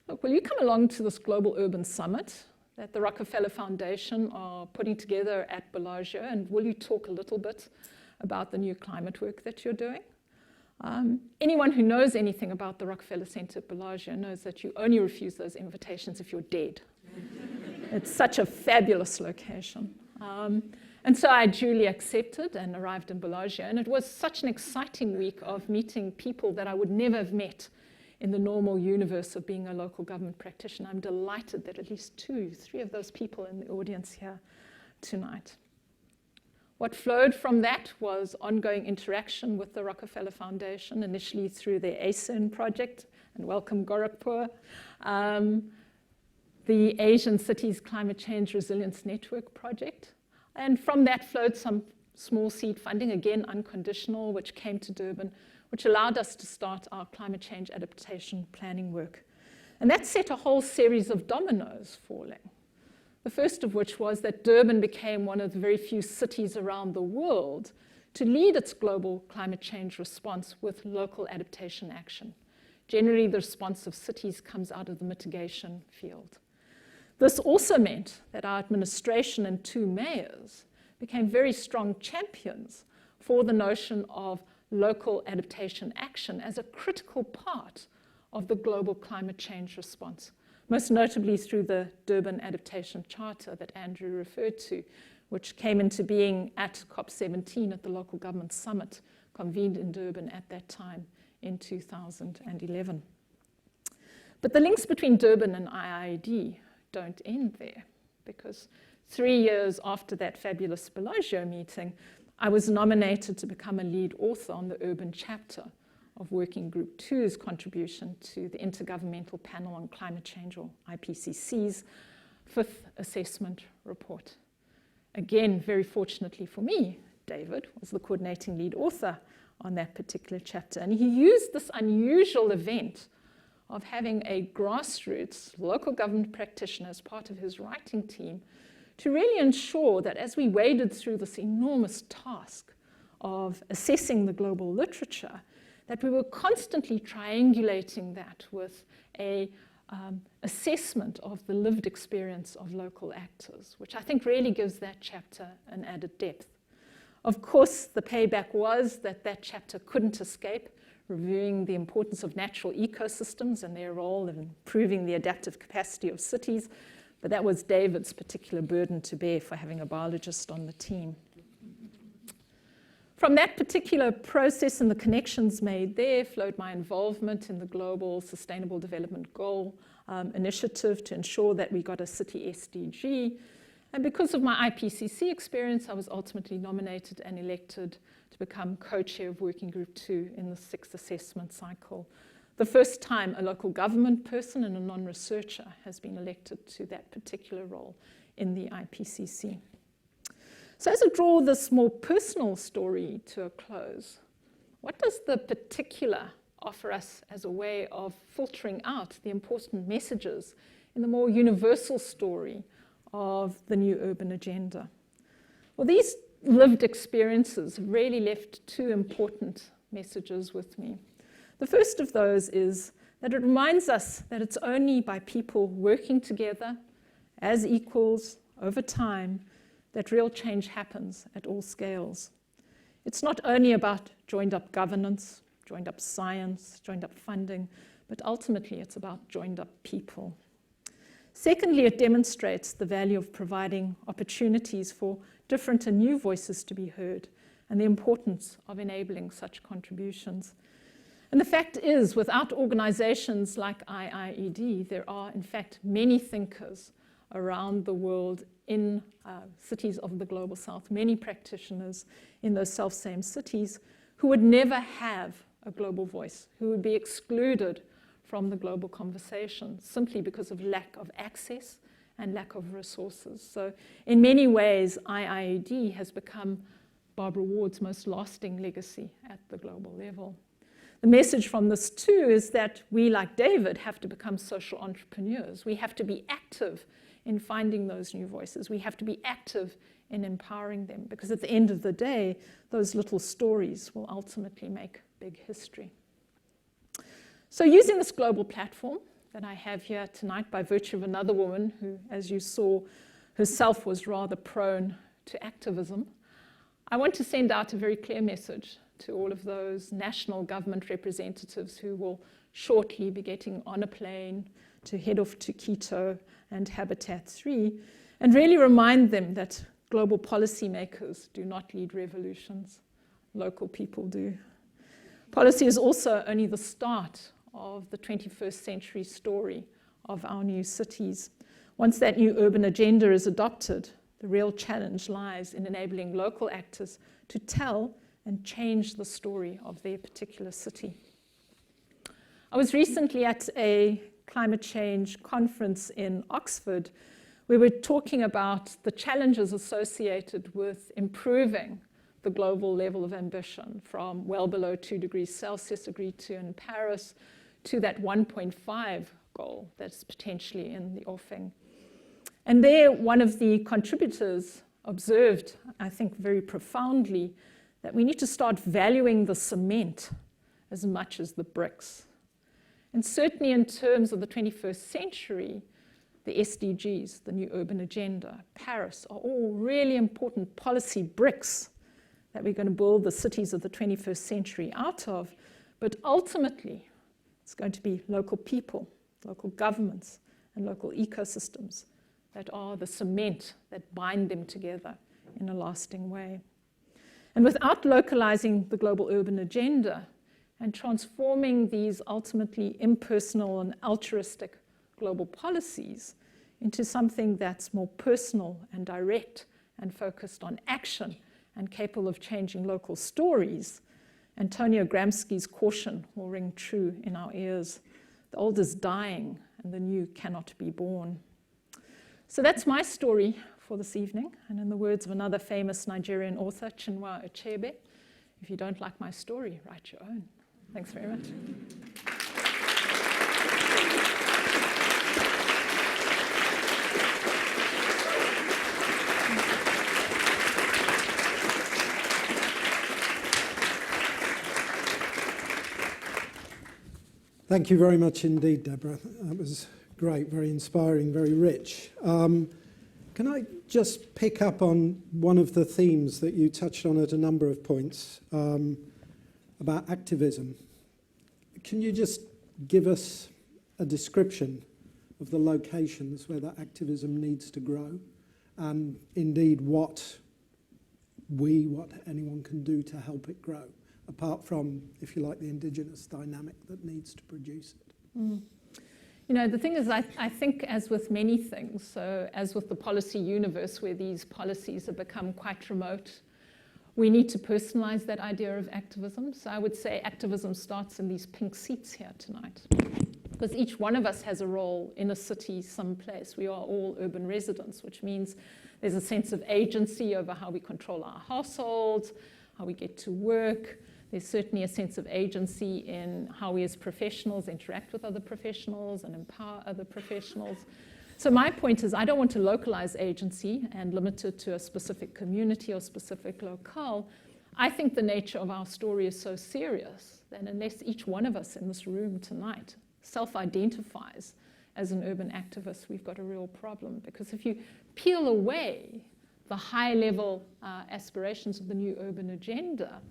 look, will you come along to this Global Urban Summit that the Rockefeller Foundation are putting together at Bellagio, and will you talk a little bit about the new climate work that you're doing? Anyone who knows anything about the Rockefeller Center at Bellagio knows that you only refuse those invitations if you're dead. It's such a fabulous location. And so I duly accepted and arrived in Bellagio, and it was such an exciting week of meeting people that I would never have met in the normal universe of being a local government practitioner. I'm delighted that at least 2, 3 of those people in the audience here tonight. What flowed from that was ongoing interaction with the Rockefeller Foundation, initially through their ACERN project, and welcome Gorakhpur, the Asian Cities Climate Change Resilience Network project. And from that flowed some small seed funding, again unconditional, which came to Durban, which allowed us to start our climate change adaptation planning work. And that set a whole series of dominoes falling. The first of which was that Durban became one of the very few cities around the world to lead its global climate change response with local adaptation action. Generally, the response of cities comes out of the mitigation field. This also meant that our administration and 2 mayors became very strong champions for the notion of local adaptation action as a critical part of the global climate change response, most notably through the Durban Adaptation Charter that Andrew referred to, which came into being at COP17 at the Local Government Summit, convened in Durban at that time in 2011. But the links between Durban and IIED don't end there, because 3 years after that fabulous Bellagio meeting, I was nominated to become a lead author on the urban chapter of Working Group 2's contribution to the Intergovernmental Panel on Climate Change, or IPCC's, 5th assessment report. Again, very fortunately for me, David was the coordinating lead author on that particular chapter, and he used this unusual event of having a grassroots local government practitioner as part of his writing team to really ensure that as we waded through this enormous task of assessing the global literature, that we were constantly triangulating that with a assessment of the lived experience of local actors, which I think really gives that chapter an added depth. Of course, the payback was that that chapter couldn't escape reviewing the importance of natural ecosystems and their role in improving the adaptive capacity of cities, but that was David's particular burden to bear for having a biologist on the team. From that particular process and the connections made there flowed my involvement in the Global Sustainable Development Goal initiative to ensure that we got a city SDG. And because of my IPCC experience, I was ultimately nominated and elected to become co-chair of Working Group 2 in the 6th assessment cycle. The first time a local government person and a non-researcher has been elected to that particular role in the IPCC. So as I draw this more personal story to a close, what does the particular offer us as a way of filtering out the important messages in the more universal story of the new urban agenda? Well, these lived experiences have really left 2 important messages with me. The first of those is that it reminds us that it's only by people working together as equals over time that real change happens at all scales. It's not only about joined-up governance, joined-up science, joined-up funding, but ultimately it's about joined-up people. Secondly, it demonstrates the value of providing opportunities for different and new voices to be heard and the importance of enabling such contributions. And the fact is, without organizations like IIED, there are, in fact, many thinkers around the world in cities of the Global South, many practitioners in those self-same cities who would never have a global voice, who would be excluded from the global conversation simply because of lack of access and lack of resources. So in many ways, IIED has become Barbara Ward's most lasting legacy at the global level. The message from this too is that we, like David, have to become social entrepreneurs. We have to be active in finding those new voices. We have to be active in empowering them, because at the end of the day, those little stories will ultimately make big history. So using this global platform that I have here tonight by virtue of another woman who, as you saw, herself was rather prone to activism, I want to send out a very clear message to all of those national government representatives who will shortly be getting on a plane to head off to Quito and Habitat 3, and really remind them that global policymakers do not lead revolutions. Local people do. Policy is also only the start of the 21st century story of our new cities. Once that new urban agenda is adopted, the real challenge lies in enabling local actors to tell and change the story of their particular city. I was recently at a climate change conference in Oxford, where we're talking about the challenges associated with improving the global level of ambition from well below 2 degrees Celsius agreed to in Paris to that 1.5 goal that's potentially in the offing. And there, one of the contributors observed, I think very profoundly, that we need to start valuing the cement as much as the bricks. And certainly in terms of the 21st century, the SDGs, the new urban agenda, Paris, are all really important policy bricks that we're going to build the cities of the 21st century out of. But ultimately, it's going to be local people, local governments, and local ecosystems that are the cement that bind them together in a lasting way. And without localizing the global urban agenda and transforming these ultimately impersonal and altruistic global policies into something that's more personal and direct and focused on action and capable of changing local stories, Antonio Gramsci's caution will ring true in our ears. The old is dying and the new cannot be born. So that's my story for this evening. And in the words of another famous Nigerian author, Chinua Achebe, if you don't like my story, write your own. Thanks very much. Thank you very much indeed, Deborah. That was great, very inspiring, very rich. Can I just pick up on one of the themes that you touched on at a number of points about activism? Can you just give us a description of the locations where that activism needs to grow, and indeed what anyone can do to help it grow, apart from, if you like, the indigenous dynamic that needs to produce it? Mm. You know, the thing is, I think as with many things, so as with the policy universe where these policies have become quite remote, we need to personalize that idea of activism. So I would say activism starts in these pink seats here tonight, because each one of us has a role in a city someplace. We are all urban residents, which means there's a sense of agency over how we control our households, how we get to work. There's certainly a sense of agency in how we as professionals interact with other professionals and empower other professionals. So my point is, I don't want to localize agency and limit it to a specific community or specific locale. I think the nature of our story is so serious that unless each one of us in this room tonight self-identifies as an urban activist, we've got a real problem. Because if you peel away the high-level aspirations of the new urban agenda,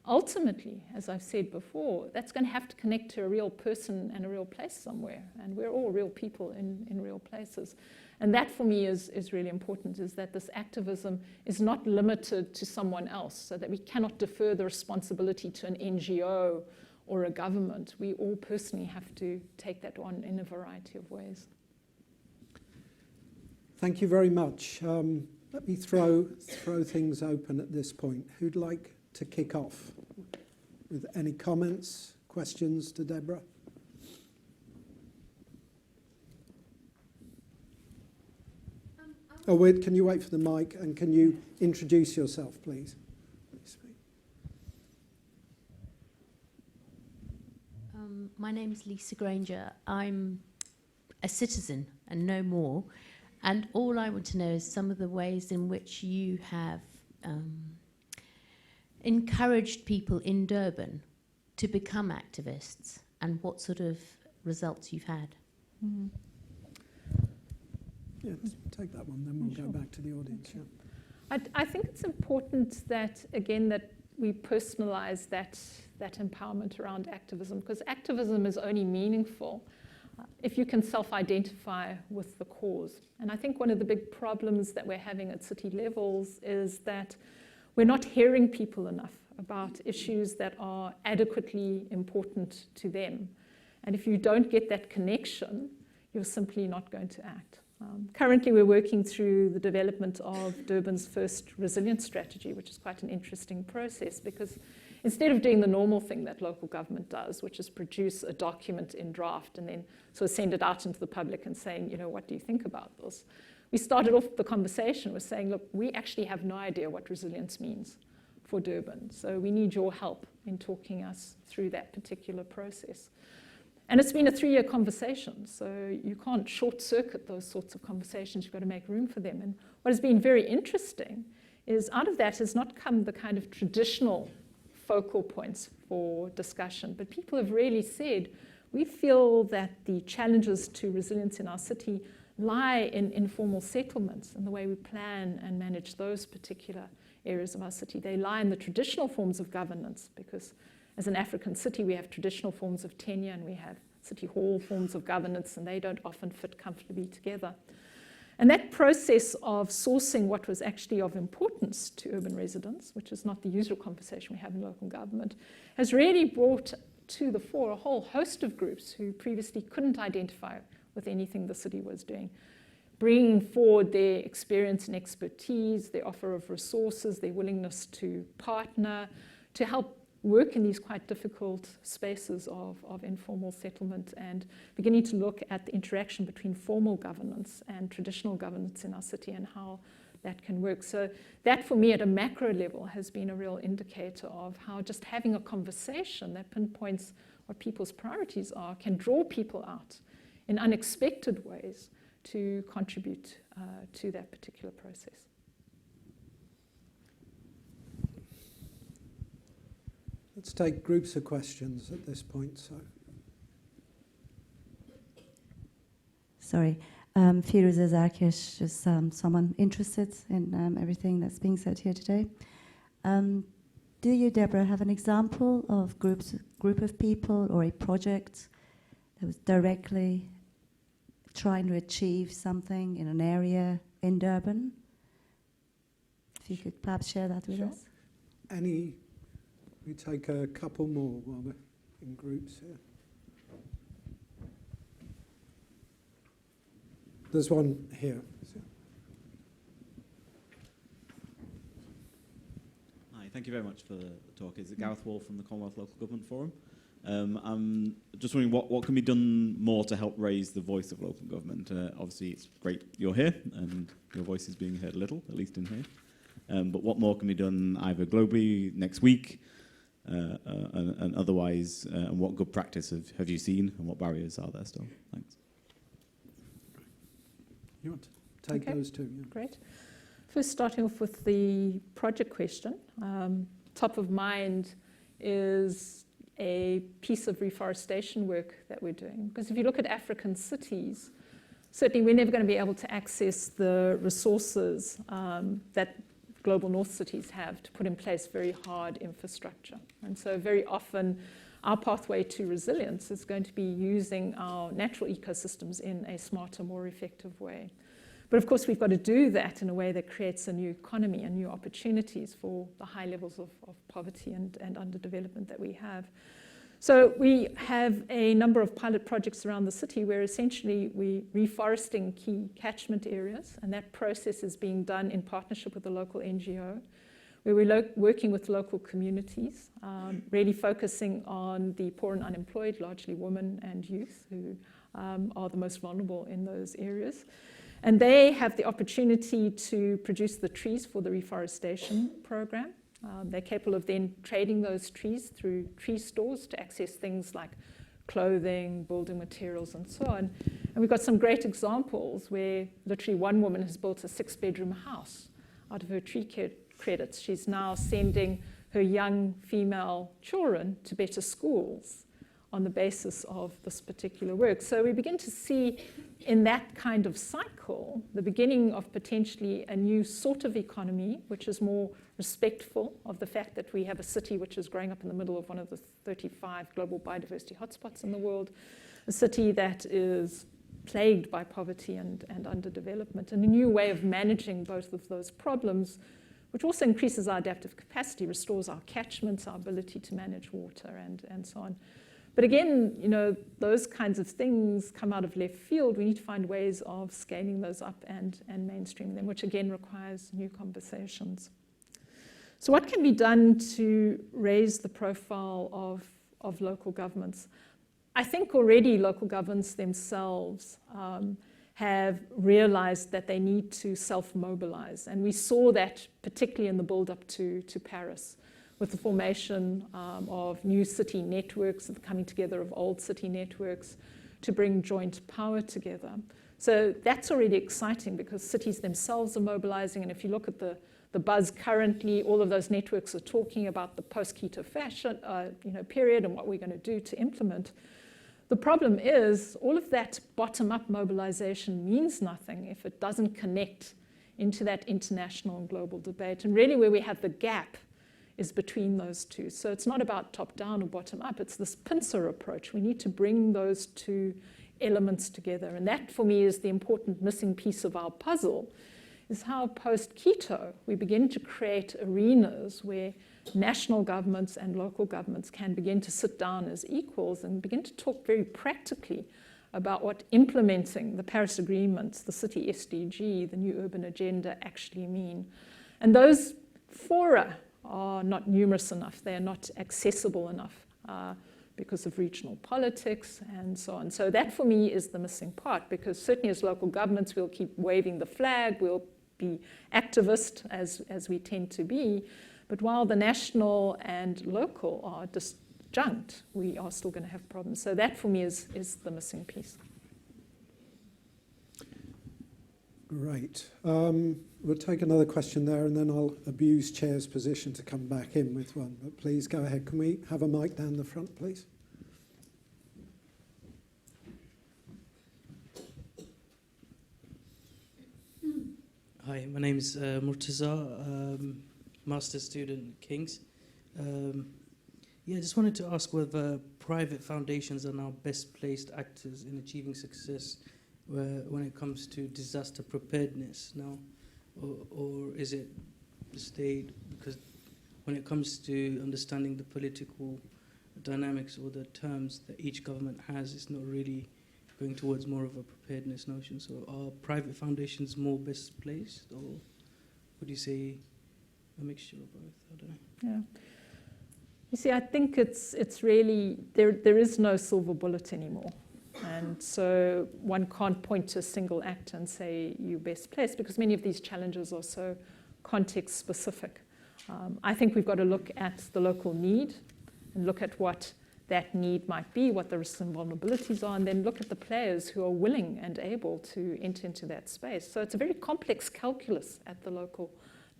ultimately, as I've said before, that's going to have to connect to a real person and a real place somewhere. And we're all real people in real places. And that, for me, is really important, is that this activism is not limited to someone else, so that we cannot defer the responsibility to an NGO or a government. We all personally have to take that on in a variety of ways. Thank you very much. Let me throw things open at this point. Who'd like to kick off with any comments, questions to Debra? Oh, wait, can you wait for the mic, and can you introduce yourself, please? My name's Lisa Granger. I'm a citizen and no more. And all I want to know is some of the ways in which you have encouraged people in Durban to become activists, and what sort of results you've had. Mm. Yeah, take that one, then we'll go back to the audience. Okay. Yeah. I think it's important that, again, that we personalize that empowerment around activism, because activism is only meaningful if you can self-identify with the cause. And I think one of the big problems that we're having at city levels is that we're not hearing people enough about issues that are adequately important to them. And if you don't get that connection, you're simply not going to act. Currently, we're working through the development of Durban's first resilience strategy, which is quite an interesting process, because instead of doing the normal thing that local government does, which is produce a document in draft and then sort of send it out into the public and saying, you know, what do you think about this? We started off the conversation with saying, look, we actually have no idea what resilience means for Durban. So we need your help in talking us through that particular process. And it's been a 3-year conversation, so you can't short-circuit those sorts of conversations. You've got to make room for them. And what has been very interesting is out of that has not come the kind of traditional focal points for discussion, but people have really said, we feel that the challenges to resilience in our city lie in informal settlements and the way we plan and manage those particular areas of our city. They lie in the traditional forms of governance, because as an African city, we have traditional forms of tenure and we have city hall forms of governance, and they don't often fit comfortably together. And that process of sourcing what was actually of importance to urban residents, which is not the usual conversation we have in local government, has really brought to the fore a whole host of groups who previously couldn't identify with anything the city was doing, bringing forward their experience and expertise, their offer of resources, their willingness to partner, to help work in these quite difficult spaces of informal settlement, and beginning to look at the interaction between formal governance and traditional governance in our city and how that can work. So that, for me, at a macro level, has been a real indicator of how just having a conversation that pinpoints what people's priorities are can draw people out in unexpected ways to contribute to that particular process. Let's take groups of questions at this point. Sorry, Firuza Zarkish, just someone interested in everything that's being said here today. Do you, Debra, have an example of group of people or a project that was directly trying to achieve something in an area in Durban? If you could perhaps share that with us. We take a couple more while we're in groups here. There's one here. Hi, thank you very much for the talk. It's Gareth Wall from the Commonwealth Local Government Forum. I'm just wondering what can be done more to help raise the voice of local government. Obviously, it's great you're here and your voice is being heard a little, at least in here. But what more can be done either globally next week and otherwise, and what good practice have you seen, and what barriers are there still? Thanks. You want to take those two? Yeah. Great. First, starting off with the project question. Top of mind is a piece of reforestation work that we're doing. Because if you look at African cities, certainly we're never going to be able to access the resources that global north cities have to put in place very hard infrastructure. And so very often our pathway to resilience is going to be using our natural ecosystems in a smarter, more effective way. But of course, we've got to do that in a way that creates a new economy and new opportunities for the high levels of poverty and underdevelopment that we have. So we have a number of pilot projects around the city where essentially we're reforesting key catchment areas, and that process is being done in partnership with a local NGO, where we're working with local communities, really focusing on the poor and unemployed, largely women and youth, who are the most vulnerable in those areas. And they have the opportunity to produce the trees for the reforestation program. They're capable of then trading those trees through tree stores to access things like clothing, building materials, and so on. And we've got some great examples where literally one woman has built a 6-bedroom house out of her tree credits. She's now sending her young female children to better schools on the basis of this particular work. So we begin to see in that kind of cycle the beginning of potentially a new sort of economy, which is more respectful of the fact that we have a city which is growing up in the middle of one of the 35 global biodiversity hotspots in the world, a city that is plagued by poverty and underdevelopment, and a new way of managing both of those problems, which also increases our adaptive capacity, restores our catchments, our ability to manage water, and so on. But again, you know, those kinds of things come out of left field. We need to find ways of scaling those up and mainstreaming them, which again requires new conversations. So what can be done to raise the profile of local governments? I think already local governments themselves have realized that they need to self-mobilize. And we saw that particularly in the build-up to Paris, with the formation of new city networks, the coming together of old city networks to bring joint power together. So that's already exciting because cities themselves are mobilizing. And if you look at the buzz currently, all of those networks are talking about the post-Quito fashion period and what we're going to do to implement. The problem is all of that bottom-up mobilization means nothing if it doesn't connect into that international and global debate. And really where we have the gap is between those two. So it's not about top-down or bottom-up, it's this pincer approach. We need to bring those two elements together. And that, for me, is the important missing piece of our puzzle, is how post-Quito we begin to create arenas where national governments and local governments can begin to sit down as equals and begin to talk very practically about what implementing the Paris Agreements, the city SDG, the new urban agenda actually mean. And those fora are not numerous enough. They are not accessible enough because of regional politics and so on. So that, for me, is the missing part, because certainly as local governments, we'll keep waving the flag, we'll be activist as we tend to be, but while the national and local are disjunct, we are still going to have problems. So that, for me, is the missing piece. Great. We'll take another question there, and then I'll abuse Chair's position to come back in with one. But please go ahead. Can we have a mic down the front, please? Hi, my name is Murtaza, master's student at King's. I just wanted to ask whether private foundations are now best placed actors in achieving success when it comes to disaster preparedness now, or is it the state? Because when it comes to understanding the political dynamics or the terms that each government has, it's not really going towards more of a preparedness notion. So are private foundations more best placed, or would you say a mixture of both? I don't know. Yeah. You see, I think it's really, there is no silver bullet anymore. And so one can't point to a single actor and say you're best placed, because many of these challenges are so context specific. I think we've got to look at the local need and look at what that need might be, what the risks and vulnerabilities are, and then look at the players who are willing and able to enter into that space. So it's a very complex calculus at the local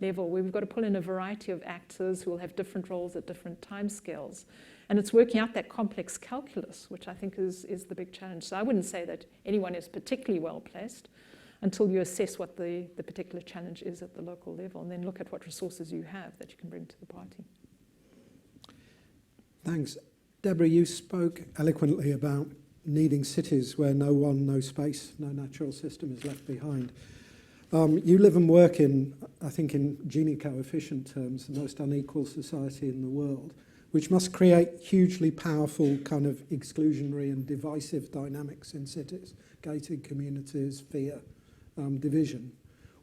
level, where we've got to pull in a variety of actors who will have different roles at different timescales. And it's working out that complex calculus, which I think is the big challenge. So I wouldn't say that anyone is particularly well placed until you assess what the particular challenge is at the local level, and then look at what resources you have that you can bring to the party. Thanks. Debra, you spoke eloquently about needing cities where no space, no natural system is left behind. You live and work in, I think in Gini coefficient terms, the most unequal society in the world. which must create hugely powerful kind of exclusionary and divisive dynamics in cities, gated communities, fear, division.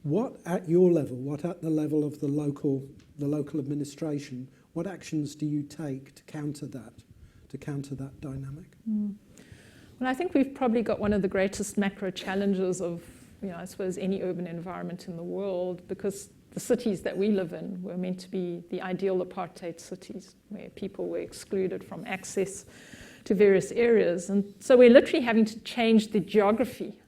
What at your level, what at the level of the local administration, what actions do you take to counter that dynamic? Well, I think we've probably got one of the greatest macro challenges of, I suppose, any urban environment in the world, because the cities that we live in were meant to be the ideal apartheid cities, where people were excluded from access to various areas. And so we're literally having to change the geography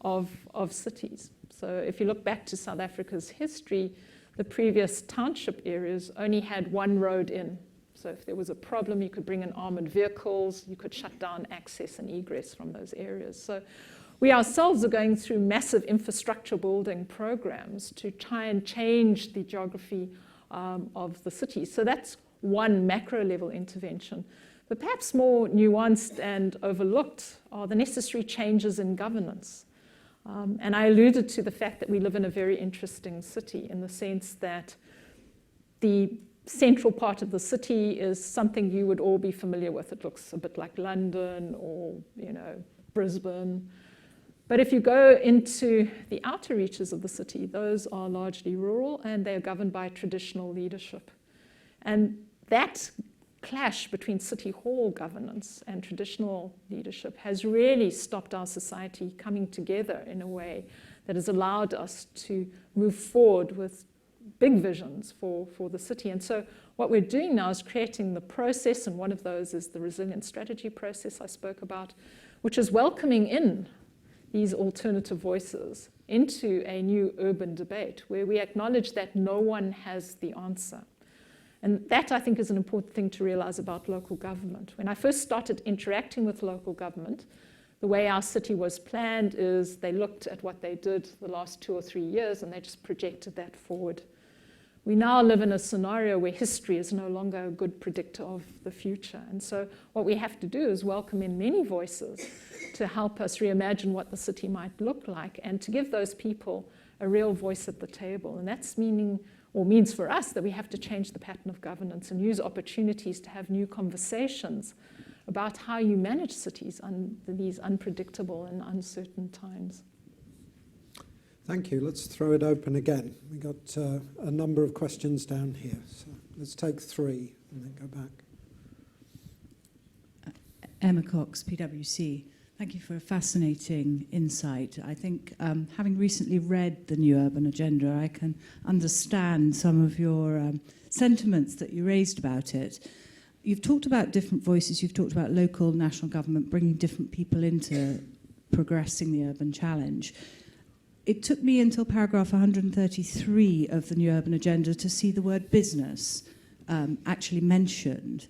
of cities. So if you look back to South Africa's history, the previous township areas only had one road in. So if there was a problem, you could bring in armored vehicles, you could shut down access and egress from those areas. So we ourselves are going through massive infrastructure building programs to try and change the geography of the city. So that's one macro level intervention. But perhaps more nuanced and overlooked are the necessary changes in governance. And I alluded to the fact that we live in a very interesting city in the sense that the central part of the city is something you would all be familiar with. It looks a bit like London or, Brisbane. But if you go into the outer reaches of the city, those are largely rural and they're governed by traditional leadership. And that clash between city hall governance and traditional leadership has really stopped our society coming together in a way that has allowed us to move forward with big visions for the city. And so what we're doing now is creating the process, and one of those is the resilient strategy process I spoke about, which is welcoming in these alternative voices into a new urban debate where we acknowledge that no one has the answer. And that, I think, is an important thing to realize about local government. When I first started interacting with local government, the way our city was planned is they looked at what they did the last 2 or 3 years and they just projected that forward. We now live in a scenario where history is no longer a good predictor of the future. And so what we have to do is welcome in many voices to help us reimagine what the city might look like and to give those people a real voice at the table. And that's means for us that we have to change the pattern of governance and use opportunities to have new conversations about how you manage cities in these unpredictable and uncertain times. Thank you. Let's throw it open again. We got a number of questions down here. So let's take 3 and then go back. Emma Cox, PwC. Thank you for a fascinating insight. I think having recently read the New Urban Agenda, I can understand some of your sentiments that you raised about it. You've talked about different voices. You've talked about local, national government, bringing different people into progressing the urban challenge. It took me until paragraph 133 of the New Urban Agenda to see the word business actually mentioned.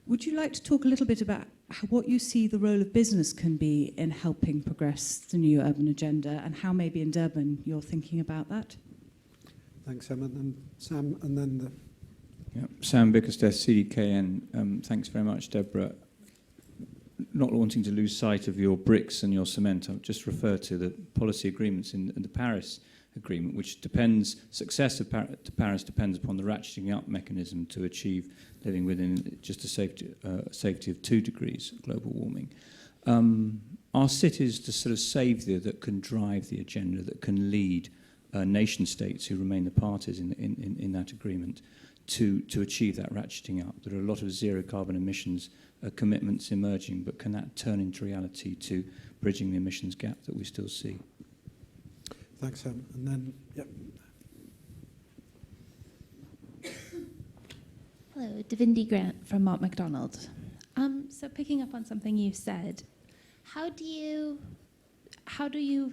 Would you like to talk a little bit about what you see the role of business can be in helping progress the New Urban Agenda and how maybe in Durban you're thinking about that? Thanks, Emma. And Sam, and then the... Yeah. Sam Bickersteth, CDKN. Thanks very much, Deborah. Not wanting to lose sight of your bricks and your cement, I'll just refer to the policy agreements in the Paris Agreement, which success of Paris depends upon the ratcheting up mechanism to achieve living within just a safety of 2 degrees of global warming. Are cities the sort of saviour that can drive the agenda, that can lead nation states who remain the parties in that agreement to achieve that ratcheting up? There are a lot of zero carbon emissions commitments emerging, but can that turn into reality to bridging the emissions gap that we still see? Thanks, Sam. And then, yep. Hello, Davindi Grant from Mott MacDonald. So picking up on something you said, how do you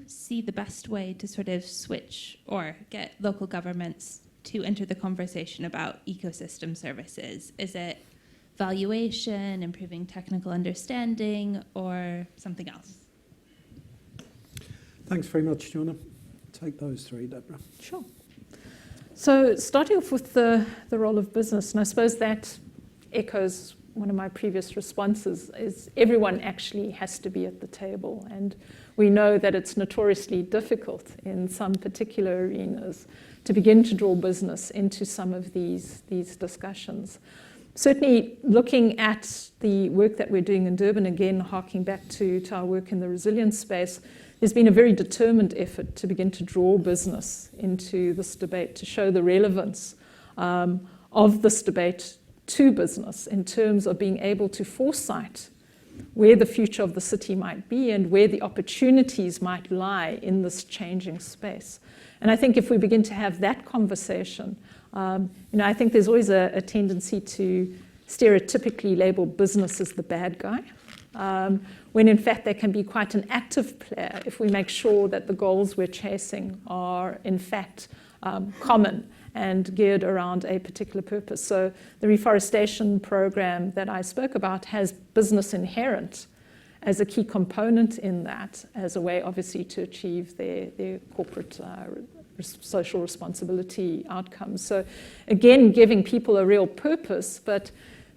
see the best way to sort of switch or get local governments to enter the conversation about ecosystem services? Is it valuation, improving technical understanding, or something else? Thanks very much. Do you want to take those 3, Deborah? Sure. So starting off with the role of business, and I suppose that echoes one of my previous responses, is everyone actually has to be at the table. And we know that it's notoriously difficult in some particular arenas to begin to draw business into some of these discussions. Certainly looking at the work that we're doing in Durban, again, harking back to our work in the resilience space, there's been a very determined effort to begin to draw business into this debate, to show the relevance of this debate to business in terms of being able to foresight where the future of the city might be and where the opportunities might lie in this changing space. And I think if we begin to have that conversation, I think there's always a tendency to stereotypically label business as the bad guy, when in fact they can be quite an active player if we make sure that the goals we're chasing are in fact common and geared around a particular purpose. So the reforestation program that I spoke about has business inherent as a key component in that, as a way obviously to achieve their corporate social responsibility outcomes. So again, giving people a real purpose, but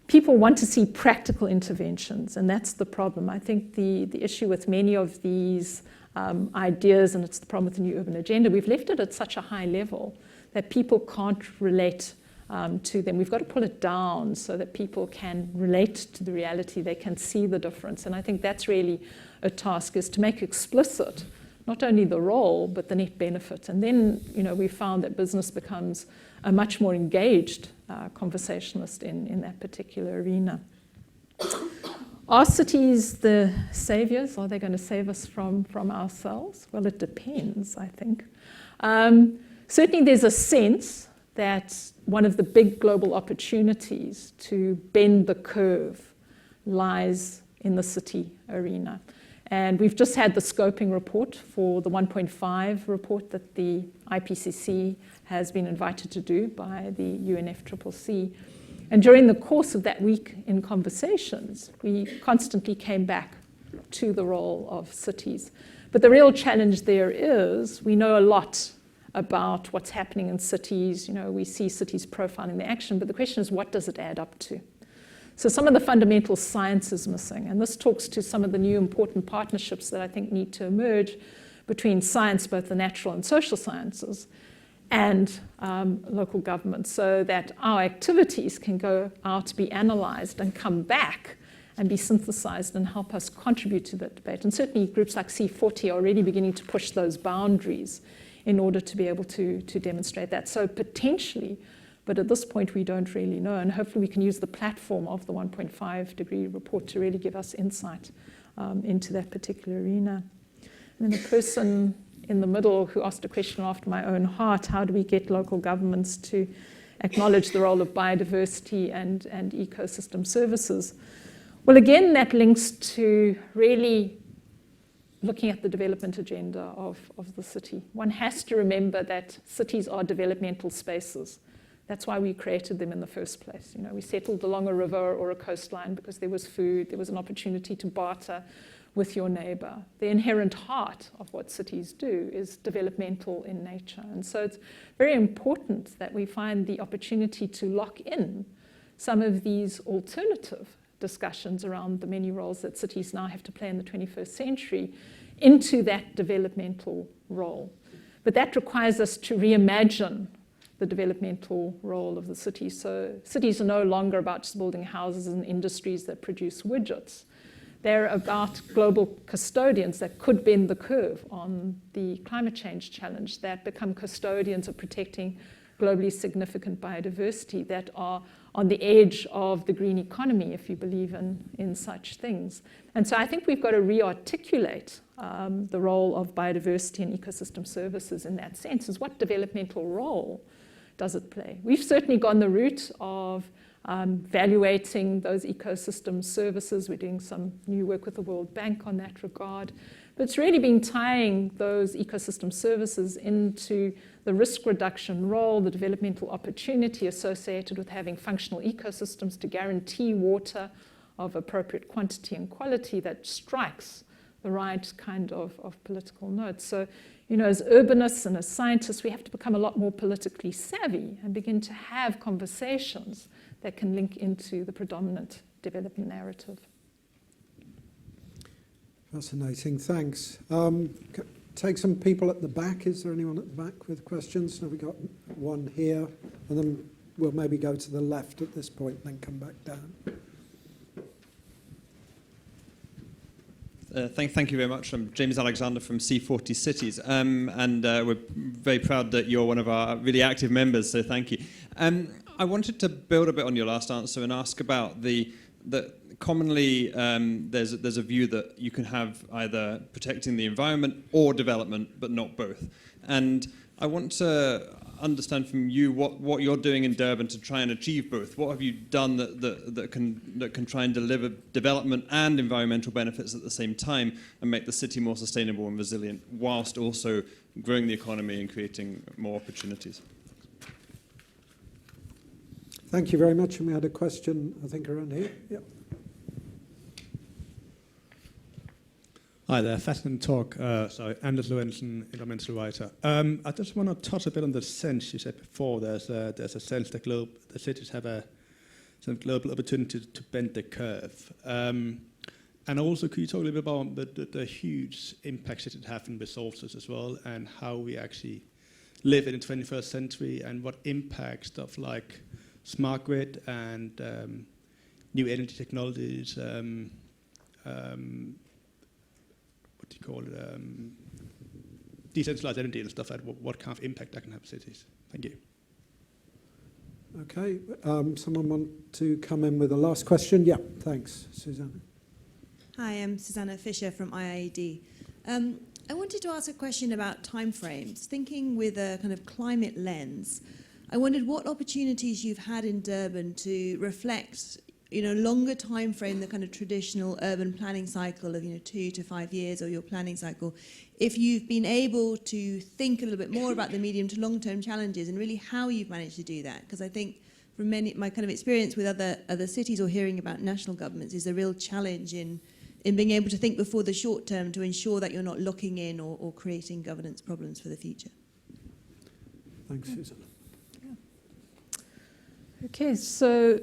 people want to see practical interventions, and that's the problem. I think the issue with many of these ideas, and it's the problem with the new urban agenda, we've left it at such a high level that people can't relate to them. We've got to pull it down so that people can relate to the reality, they can see the difference. And I think that's really a task, is to make explicit not only the role, but the net benefit. And then, we found that business becomes a much more engaged conversationalist in that particular arena. Are cities the saviors? Are they going to save us from ourselves? Well, it depends, I think. Certainly there's a sense that one of the big global opportunities to bend the curve lies in the city arena. And we've just had the scoping report for the 1.5 report that the IPCC has been invited to do by the UNFCCC. And during the course of that week in conversations, we constantly came back to the role of cities. But the real challenge there is, we know a lot about what's happening in cities. We see cities profiling the action, but the question is, what does it add up to? So some of the fundamental science is missing, and this talks to some of the new important partnerships that I think need to emerge between science, both the natural and social sciences, and local government, so that our activities can go out, be analyzed, and come back and be synthesized and help us contribute to that debate. And certainly groups like C40 are already beginning to push those boundaries in order to be able to demonstrate that. So potentially, but at this point we don't really know, and hopefully we can use the platform of the 1.5 degree report to really give us insight into that particular arena. And then the person in the middle who asked a question after my own heart, how do we get local governments to acknowledge the role of biodiversity and ecosystem services? Well, again, that links to really looking at the development agenda of the city. One has to remember that cities are developmental spaces. That's why we created them in the first place. We settled along a river or a coastline because there was food, there was an opportunity to barter with your neighbor. The inherent heart of what cities do is developmental in nature. And so it's very important that we find the opportunity to lock in some of these alternative discussions around the many roles that cities now have to play in the 21st century into that developmental role. But that requires us to reimagine the developmental role of the city. So cities are no longer about just building houses and industries that produce widgets. They're about global custodians that could bend the curve on the climate change challenge, that become custodians of protecting globally significant biodiversity, that are on the edge of the green economy, if you believe in such things. And so I think we've got to re-articulate the role of biodiversity and ecosystem services in that sense. Is what developmental role does it play? We've certainly gone the route of evaluating those ecosystem services. We're doing some new work with the World Bank on that regard. But it's really been tying those ecosystem services into the risk reduction role, the developmental opportunity associated with having functional ecosystems to guarantee water of appropriate quantity and quality that strikes the right kind of political note. So, as urbanists and as scientists, we have to become a lot more politically savvy and begin to have conversations that can link into the predominant development narrative. Fascinating, thanks. Take some people at the back. Is there anyone at the back with questions? Have we got one here? And then we'll maybe go to the left at this point and then come back down. Thank you very much. I'm James Alexander from C40 Cities, and we're very proud that you're one of our really active members, so thank you. I wanted to build a bit on your last answer and ask about the commonly there's a view that you can have either protecting the environment or development, but not both. And I want to understand from you what you're doing in Durban to try and achieve both. What have you done that can try and deliver development and environmental benefits at the same time and make the city more sustainable and resilient, whilst also growing the economy and creating more opportunities? Thank you very much. And we had a question, I think, around here. Yep. Hi there, fascinating talk. Anders Lorentzen, environmental writer. I just want to touch a bit on the sense you said before. There's a sense that the cities have a sort of global opportunity to bend the curve. And also, could you talk a little bit about the huge impact cities have in resources as well, and how we actually live in the 21st century, and what impact stuff like smart grid and new energy technologies, decentralized energy and stuff like that, what kind of impact that can have cities. Thank you. Okay, someone want to come in with a last question? Yeah, thanks, Susanna. Hi, I'm Susanna Fisher from IIED. I wanted to ask a question about timeframes. Thinking with a kind of climate lens, I wondered what opportunities you've had in Durban to reflect longer time frame, the kind of traditional urban planning cycle of 2 to 5 years, or your planning cycle, if you've been able to think a little bit more about the medium to long-term challenges and really how you've managed to do that. Because I think from my kind of experience with other cities or hearing about national governments is a real challenge in being able to think before the short term to ensure that you're not locking in or creating governance problems for the future. Thanks, Susanna. Okay, so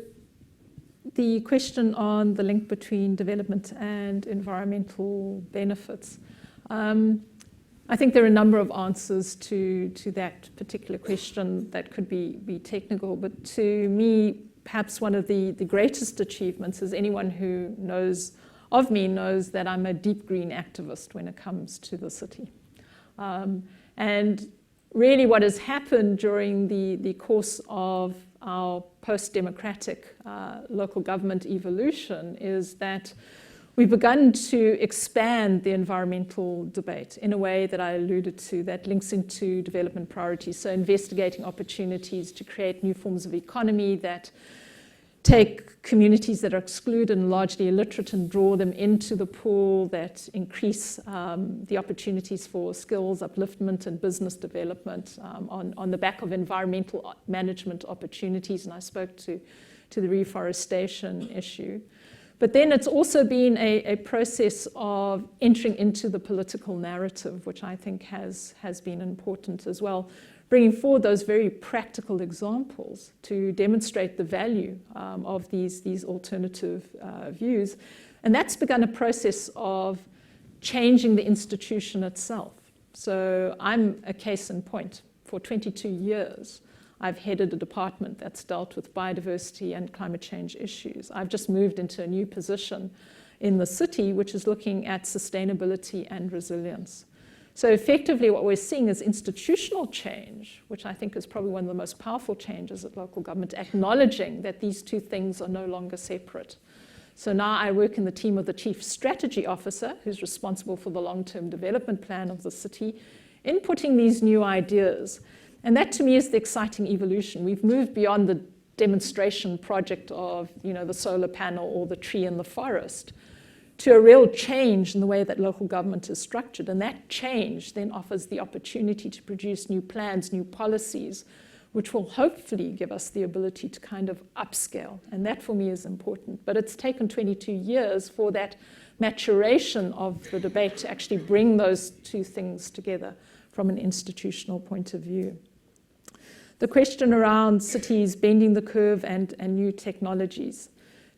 the question on the link between development and environmental benefits. I think there are a number of answers to that particular question that could be technical, but to me, perhaps one of the greatest achievements is anyone who knows of me knows that I'm a deep green activist when it comes to the city. And really what has happened during the course of our post-democratic local government evolution is that we've begun to expand the environmental debate in a way that I alluded to that links into development priorities. So investigating opportunities to create new forms of economy that take communities that are excluded and largely illiterate and draw them into the pool, that increase the opportunities for skills upliftment and business development on the back of environmental management opportunities. And I spoke to the reforestation issue. But then it's also been a process of entering into the political narrative, which I think has been important as well, bringing forward those very practical examples to demonstrate the value of these alternative views. And that's begun a process of changing the institution itself. So I'm a case in point. For 22 years, I've headed a department that's dealt with biodiversity and climate change issues. I've just moved into a new position in the city, which is looking at sustainability and resilience. So effectively what we're seeing is institutional change, which I think is probably one of the most powerful changes at local government, acknowledging that these two things are no longer separate. So now I work in the team of the Chief Strategy Officer, who's responsible for the long-term development plan of the city, inputting these new ideas. And that to me is the exciting evolution. We've moved beyond the demonstration project of the solar panel or the tree in the forest to a real change in the way that local government is structured. And that change then offers the opportunity to produce new plans, new policies, which will hopefully give us the ability to kind of upscale. And that for me is important. But it's taken 22 years for that maturation of the debate to actually bring those two things together from an institutional point of view. The question around cities bending the curve and new technologies.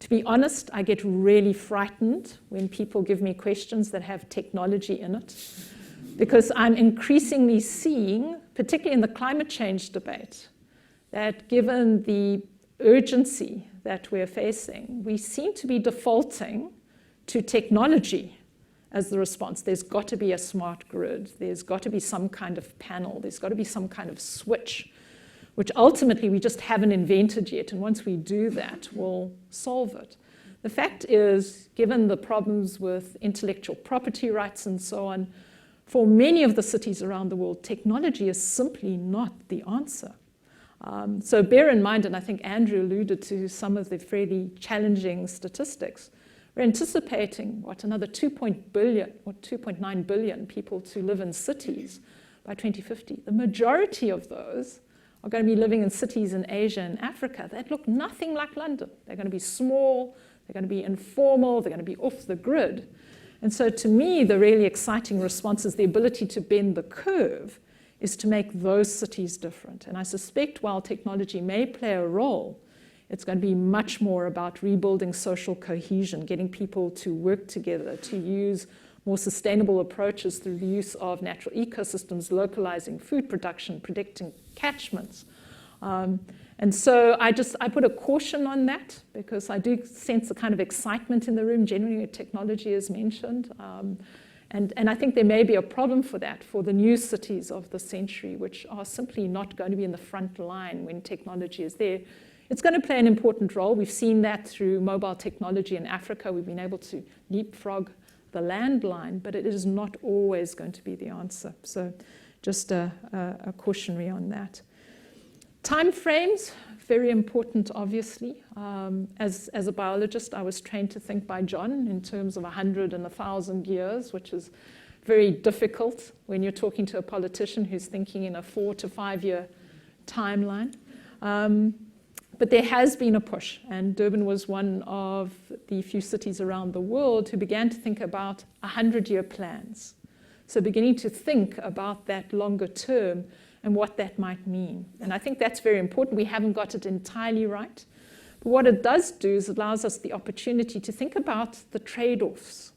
To be honest, I get really frightened when people give me questions that have technology in it, because I'm increasingly seeing, particularly in the climate change debate, that given the urgency that we're facing, we seem to be defaulting to technology as the response. There's got to be a smart grid. There's got to be some kind of panel. There's got to be some kind of switch, which ultimately we just haven't invented yet. And once we do that, we'll solve it. The fact is, given the problems with intellectual property rights and so on, for many of the cities around the world, technology is simply not the answer. So bear in mind, and I think Andrew alluded to some of the fairly challenging statistics, we're anticipating, another 2.9 billion people to live in cities by 2050. The majority of those are going to be living in cities in Asia and Africa that look nothing like London. They're going to be small, they're going to be informal, they're going to be off the grid. And so to me, the really exciting response is the ability to bend the curve is to make those cities different. And I suspect while technology may play a role, it's going to be much more about rebuilding social cohesion, getting people to work together, to use more sustainable approaches through the use of natural ecosystems, localizing food production, predicting catchments. And so I put a caution on that because I do sense a kind of excitement in the room. Generally, technology is mentioned. And I think there may be a problem for that for the new cities of the century, which are simply not going to be in the front line when technology is there. It's going to play an important role. We've seen that through mobile technology in Africa. We've been able to leapfrog the landline, but it is not always going to be the answer. So just a cautionary on that. Time frames, very important, obviously. As a biologist, I was trained to think by John in terms of 100 and 1,000 years, which is very difficult when you're talking to a politician who's thinking in a 4 to 5 year timeline. But there has been a push, and Durban was one of the few cities around the world who began to think about 100-year plans. So beginning to think about that longer term and what that might mean. And I think that's very important. We haven't got it entirely right. But what it does do is it allows us the opportunity to think about the trade-offs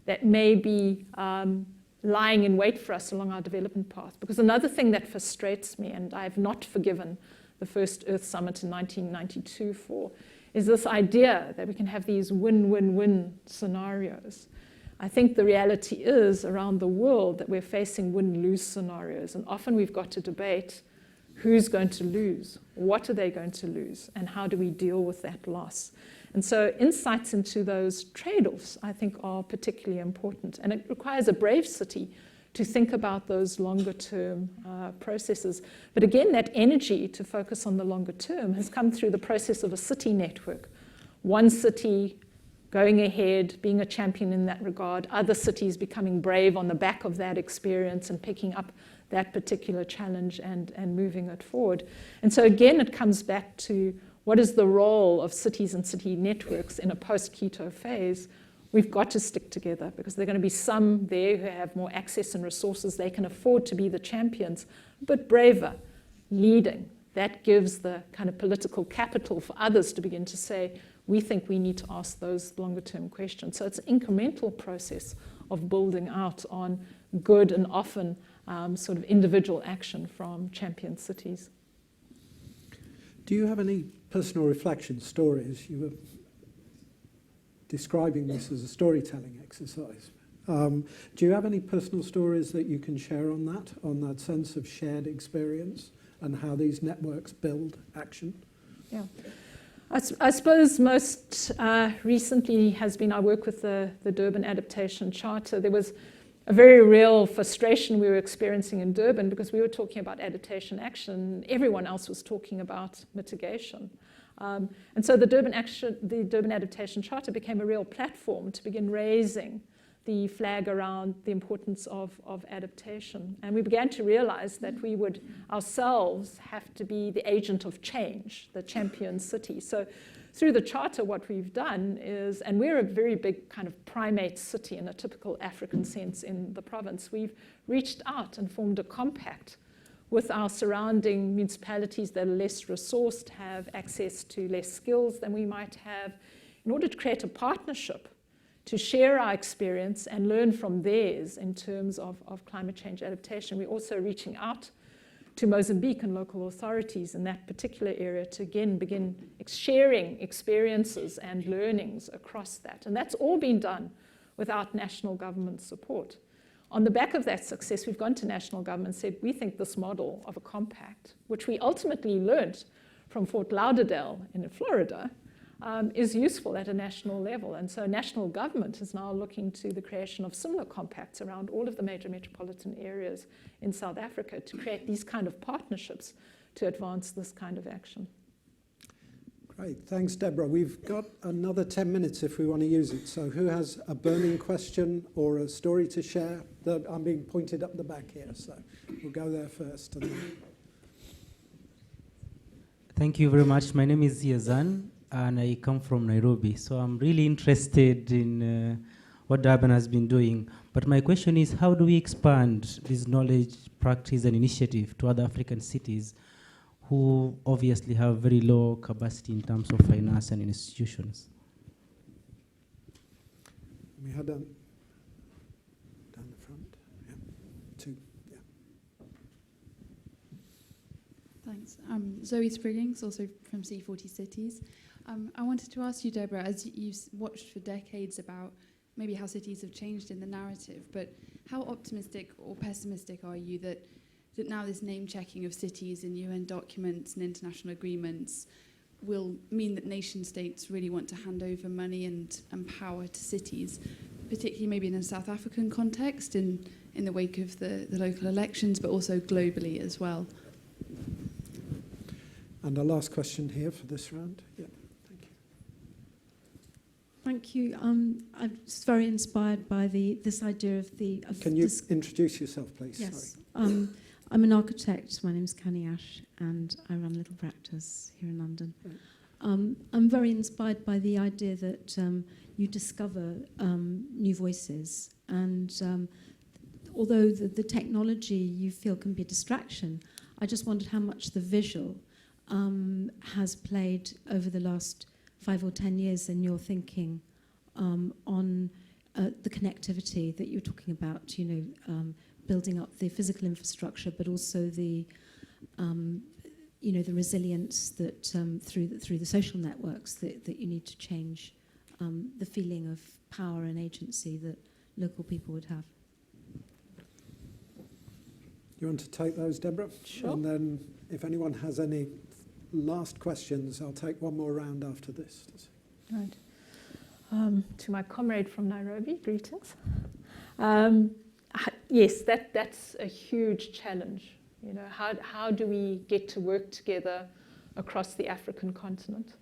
that may be lying in wait for us along our development path. Because another thing that frustrates me, and I have not forgiven the first Earth Summit in 1992 for, is this idea that we can have these win-win-win scenarios. I think the reality is around the world that we're facing win-lose scenarios, and often we've got to debate who's going to lose, what are they going to lose, and how do we deal with that loss. And so insights into those trade-offs, I think, are particularly important, and it requires a brave city to think about those longer-term processes. But again, that energy to focus on the longer term has come through the process of a city network. One city going ahead, being a champion in that regard, other cities becoming brave on the back of that experience and picking up that particular challenge and moving it forward. And so again, it comes back to what is the role of cities and city networks in a post-Quito phase. We've got to stick together because there are going to be some there who have more access and resources. They can afford to be the champions, but braver, leading. That gives the kind of political capital for others to begin to say, we think we need to ask those longer term questions. So it's an incremental process of building out on good and often sort of individual action from champion cities. Do you have any personal reflection stories? You were describing this as a storytelling exercise. Do you have any personal stories that you can share on that sense of shared experience and how these networks build action? Yeah. I suppose most recently has been our work with the Durban Adaptation Charter. There was a very real frustration we were experiencing in Durban because we were talking about adaptation action. Everyone else was talking about mitigation. And so the Durban Adaptation Charter became a real platform to begin raising the flag around the importance of adaptation. And we began to realize that we would ourselves have to be the agent of change, the champion city. So through the charter, what we've done is, and we're a very big kind of primate city in a typical African sense in the province, we've reached out and formed a compact with our surrounding municipalities that are less resourced, have access to less skills than we might have, in order to create a partnership to share our experience and learn from theirs in terms of climate change adaptation. We're also reaching out to Mozambique and local authorities in that particular area to again begin sharing experiences and learnings across that. And that's all been done without national government support. On the back of that success, we've gone to national government and said, we think this model of a compact, which we ultimately learnt from Fort Lauderdale in Florida, is useful at a national level. And so national government is now looking to the creation of similar compacts around all of the major metropolitan areas in South Africa to create these kind of partnerships to advance this kind of action. Great, thanks Deborah. We've got another 10 minutes if we want to use it. So who has a burning question or a story to share? I'm being pointed up the back here, so we'll go there first. And then... Thank you very much. My name is Yazan, and I come from Nairobi. So I'm really interested in what Durban has been doing. But my question is, how do we expand this knowledge, practice, and initiative to other African cities who obviously have very low capacity in terms of finance and institutions? We had down the front. Yeah. Two. Yeah. Thanks. Zoe Spriggins, also from C40 Cities. I wanted to ask you, Deborah, as you've watched for decades about maybe how cities have changed in the narrative, but how optimistic or pessimistic are you that now this name-checking of cities in UN documents and international agreements will mean that nation-states really want to hand over money and power to cities, particularly maybe in a South African context in the wake of the local elections, but also globally as well? And our last question here for this round. Yeah. Thank you. I'm just very inspired by this idea of the... Can you introduce yourself, please? Yes. Sorry. I'm an architect. My name's Canny Ash, and I run Little Practice here in London. Right. I'm very inspired by the idea that you discover new voices, and although the technology you feel can be a distraction, I just wondered how much the visual has played over the last 5 or 10 years in your thinking on the connectivity that you're talking about, building up the physical infrastructure, but also the the resilience that through the social networks that you need to change the feeling of power and agency that local people would have. You want to take those, Deborah? Sure. And then if anyone has any last questions, I'll take one more round after this. Right. To my comrade from Nairobi, greetings. Yes, that's a huge challenge. How do we get to work together across the African continent?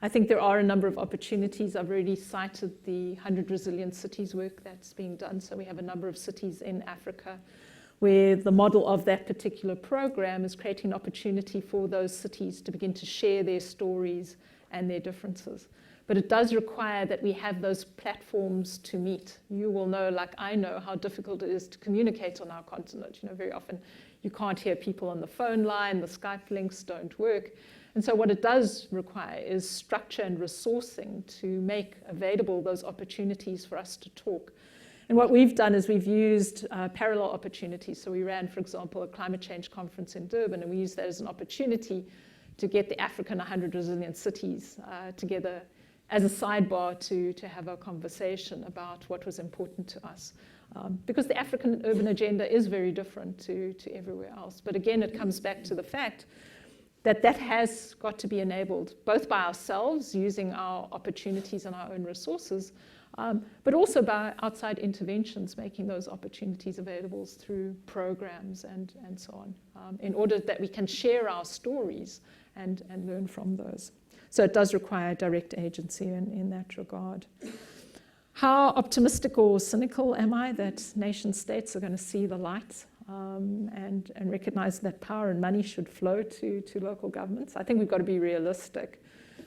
I think there are a number of opportunities. I've already cited the 100 Resilient Cities work that's being done. So we have a number of cities in Africa where the model of that particular program is creating an opportunity for those cities to begin to share their stories and their differences. But it does require that we have those platforms to meet. You will know, like I know, how difficult it is to communicate on our continent. Very often you can't hear people on the phone line, the Skype links don't work. And so what it does require is structure and resourcing to make available those opportunities for us to talk. And what we've done is we've used parallel opportunities. So we ran, for example, a climate change conference in Durban, and we used that as an opportunity to get the African 100 Resilient Cities together as a sidebar to have a conversation about what was important to us. Because the African urban agenda is very different to everywhere else. But again, it comes back to the fact that has got to be enabled both by ourselves using our opportunities and our own resources, but also by outside interventions, making those opportunities available through programs and so on, in order that we can share our stories and learn from those. So it does require direct agency in that regard. How optimistic or cynical am I that nation states are going to see the light and recognize that power and money should flow to local governments? I think we've got to be realistic,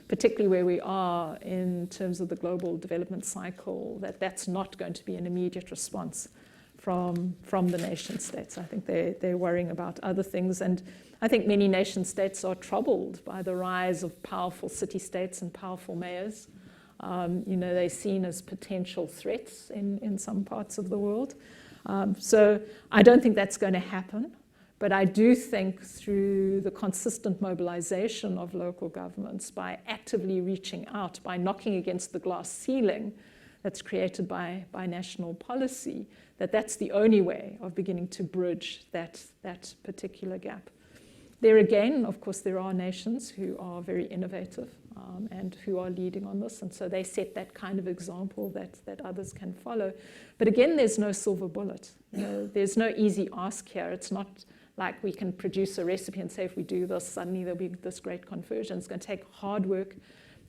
particularly where we are in terms of the global development cycle, that's not going to be an immediate response from the nation states. I think they're worrying about other things. And I think many nation states are troubled by the rise of powerful city-states and powerful mayors. They're seen as potential threats in some parts of the world. So I don't think that's going to happen. But I do think through the consistent mobilization of local governments, by actively reaching out, by knocking against the glass ceiling that's created by national policy, that's the only way of beginning to bridge that particular gap. There again, of course, there are nations who are very innovative and who are leading on this, and so they set that kind of example that others can follow. But again, there's no silver bullet. There's no easy ask here. It's not like we can produce a recipe and say if we do this, suddenly there'll be this great conversion. It's going to take hard work.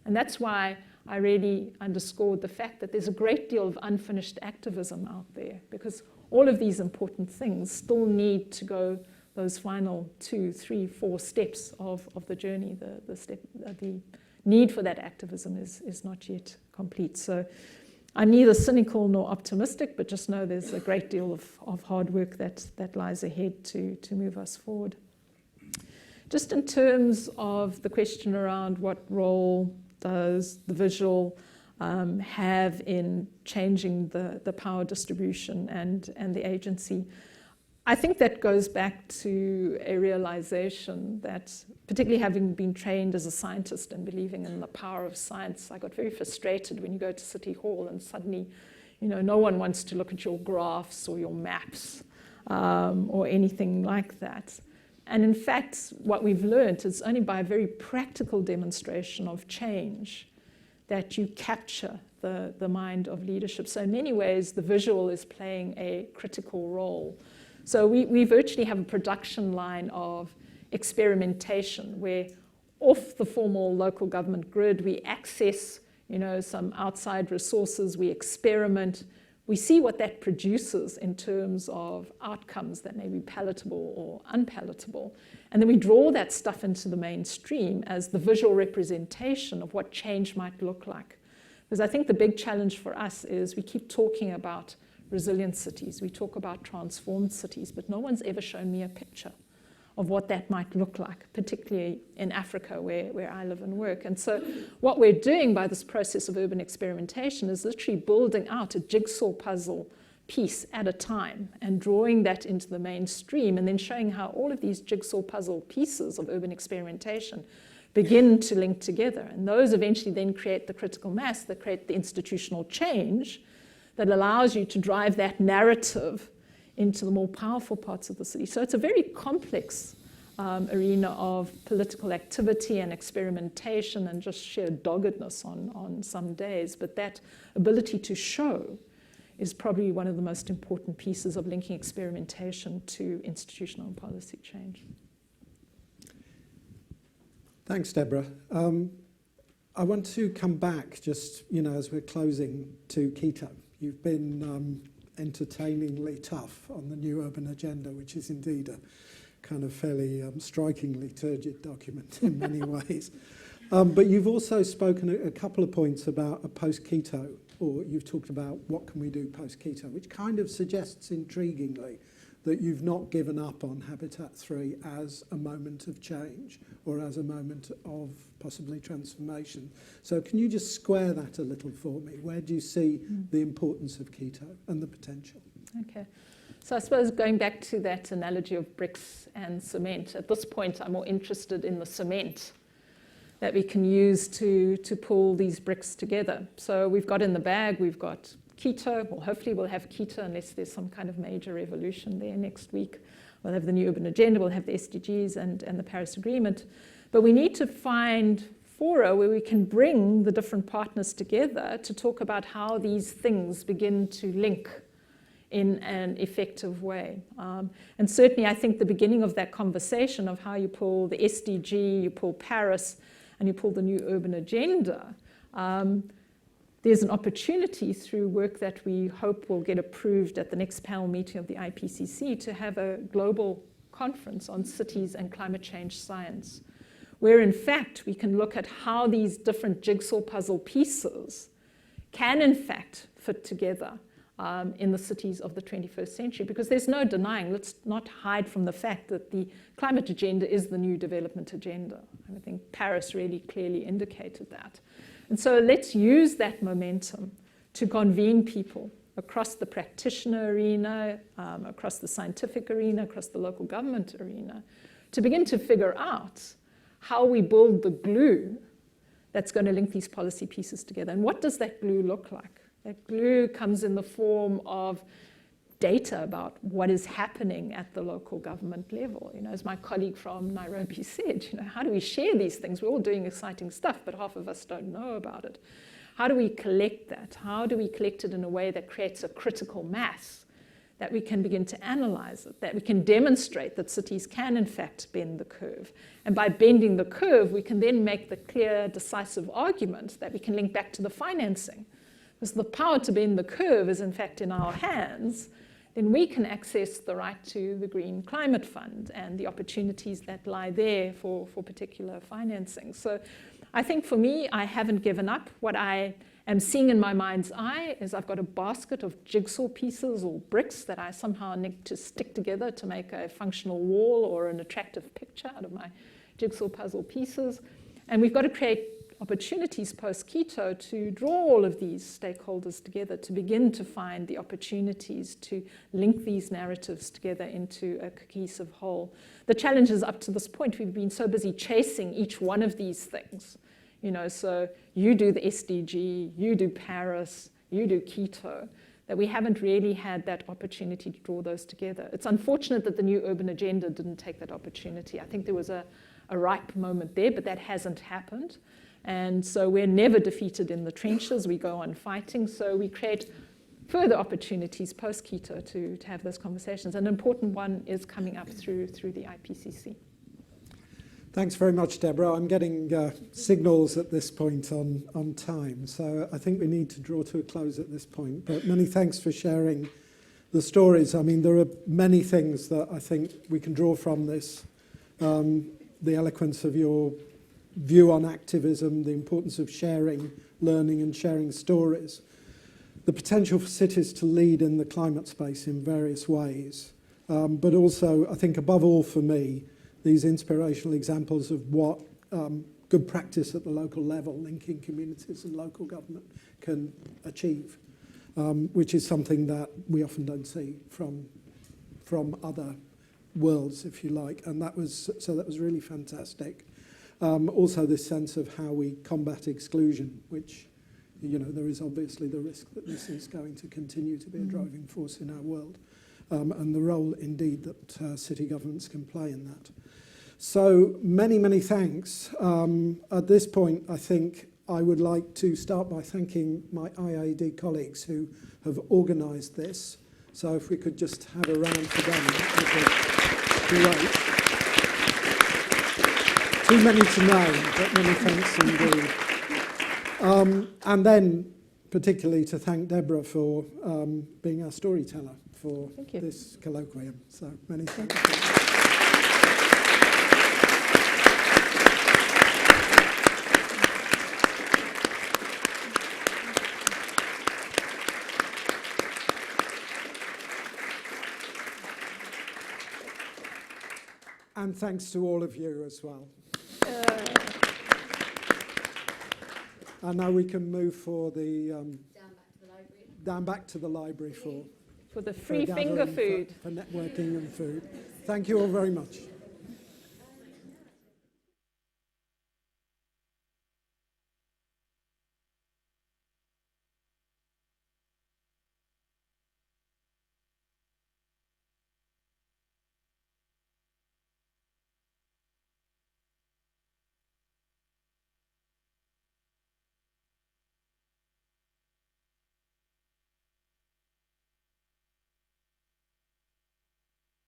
And that's why I really underscored the fact that there's a great deal of unfinished activism out there, because all of these important things still need to go those final 2, 3, 4 steps of the journey. The need for that activism is not yet complete. So I'm neither cynical nor optimistic, but just know there's a great deal of hard work that lies ahead to move us forward. Just in terms of the question around what role does the visual have in changing the power distribution and the agency, I think that goes back to a realization that, particularly having been trained as a scientist and believing in the power of science, I got very frustrated when you go to City Hall and suddenly, no one wants to look at your graphs or your maps or anything like that. And in fact, what we've learned is only by a very practical demonstration of change that you capture the mind of leadership. So in many ways, the visual is playing a critical role. So we virtually have a production line of experimentation where off the formal local government grid, we access, some outside resources, we experiment, we see what that produces in terms of outcomes that may be palatable or unpalatable. And then we draw that stuff into the mainstream as the visual representation of what change might look like. Because I think the big challenge for us is we keep talking about resilient cities, we talk about transformed cities, but no one's ever shown me a picture of what that might look like, particularly in Africa where I live and work. And so what we're doing by this process of urban experimentation is literally building out a jigsaw puzzle piece at a time and drawing that into the mainstream and then showing how all of these jigsaw puzzle pieces of urban experimentation begin to link together. And those eventually then create the critical mass that create the institutional change that allows you to drive that narrative into the more powerful parts of the city. So it's a very complex arena of political activity and experimentation and just sheer doggedness on some days. But that ability to show is probably one of the most important pieces of linking experimentation to institutional and policy change. Thanks, Deborah. I want to come back just, as we're closing to Quito. You've been entertainingly tough on the new urban agenda, which is indeed a kind of fairly strikingly turgid document in many ways. But you've also spoken a couple of points about a post-Quito, or you've talked about what can we do post-Quito, which kind of suggests intriguingly that you've not given up on Habitat 3 as a moment of change or as a moment of possibly transformation. So can you just square that a little for me? Where do you see the importance of Quito and the potential? Okay. So I suppose going back to that analogy of bricks and cement, at this point I'm more interested in the cement that we can use to pull these bricks together. So we've got in the bag, we've got Quito, well, hopefully we'll have Quito unless there's some kind of major revolution there next week. We'll have the new urban agenda, we'll have the SDGs and the Paris Agreement. But we need to find fora where we can bring the different partners together to talk about how these things begin to link in an effective way. And certainly I think the beginning of that conversation of how you pull the SDG, you pull Paris, and you pull the new urban agenda, there's an opportunity through work that we hope will get approved at the next panel meeting of the IPCC to have a global conference on cities and climate change science, where in fact we can look at how these different jigsaw puzzle pieces can in fact fit together in the cities of the 21st century, because there's no denying, let's not hide from the fact that the climate agenda is the new development agenda. And I think Paris really clearly indicated that. And so let's use that momentum to convene people across the practitioner arena, across the scientific arena, across the local government arena, to begin to figure out how we build the glue that's going to link these policy pieces together. And what does that glue look like? That glue comes in the form of data about what is happening at the local government level. You know, as my colleague from Nairobi said, you know, how do we share these things? We're all doing exciting stuff, but half of us don't know about it. How do we collect that? How do we collect it in a way that creates a critical mass, that we can begin to analyze it, that we can demonstrate that cities can in fact bend the curve? And by bending the curve, we can then make the clear, decisive argument that we can link back to the financing. Because the power to bend the curve is in fact in our hands, then we can access the right to the Green Climate Fund and the opportunities that lie there for particular financing. So I think for me, I haven't given up. What I am seeing in my mind's eye is I've got a basket of jigsaw pieces or bricks that I somehow need to stick together to make a functional wall or an attractive picture out of my jigsaw puzzle pieces. And we've got to create opportunities post-Quito to draw all of these stakeholders together, to begin to find the opportunities to link these narratives together into a cohesive whole. The challenge is up to this point, we've been so busy chasing each one of these things. You know, so you do the SDG, you do Paris, you do Quito, that we haven't really had that opportunity to draw those together. It's unfortunate that the new urban agenda didn't take that opportunity. I think there was a ripe moment there, but that hasn't happened. And so we're never defeated in the trenches. We go on fighting. So we create further opportunities post-Quito to have those conversations. An important one is coming up through the IPCC. Thanks very much, Deborah. I'm getting signals at this point on time. So I think we need to draw to a close at this point. But many thanks for sharing the stories. I mean, there are many things that I think we can draw from this. The eloquence of your view on activism, the importance of sharing, learning and sharing stories, the potential for cities to lead in the climate space in various ways, but also, I think above all for me, these inspirational examples of what good practice at the local level, linking communities and local government can achieve, which is something that we often don't see from other worlds, if you like, and that was really fantastic. Also this sense of how we combat exclusion, which, you know, there is obviously the risk that this is going to continue to be a driving force in our world, and the role indeed that city governments can play in that. So many thanks. At this point, I think I would like to start by thanking my IIED colleagues who have organised this. So if we could just have a round for them, that would be great. Too many to name, but many thanks indeed. And then particularly to thank Deborah for being our storyteller for this colloquium. So many thanks. And thanks to all of you as well. And now we can move for the down back to the library for the free finger food, for networking and food. Thank you all very much.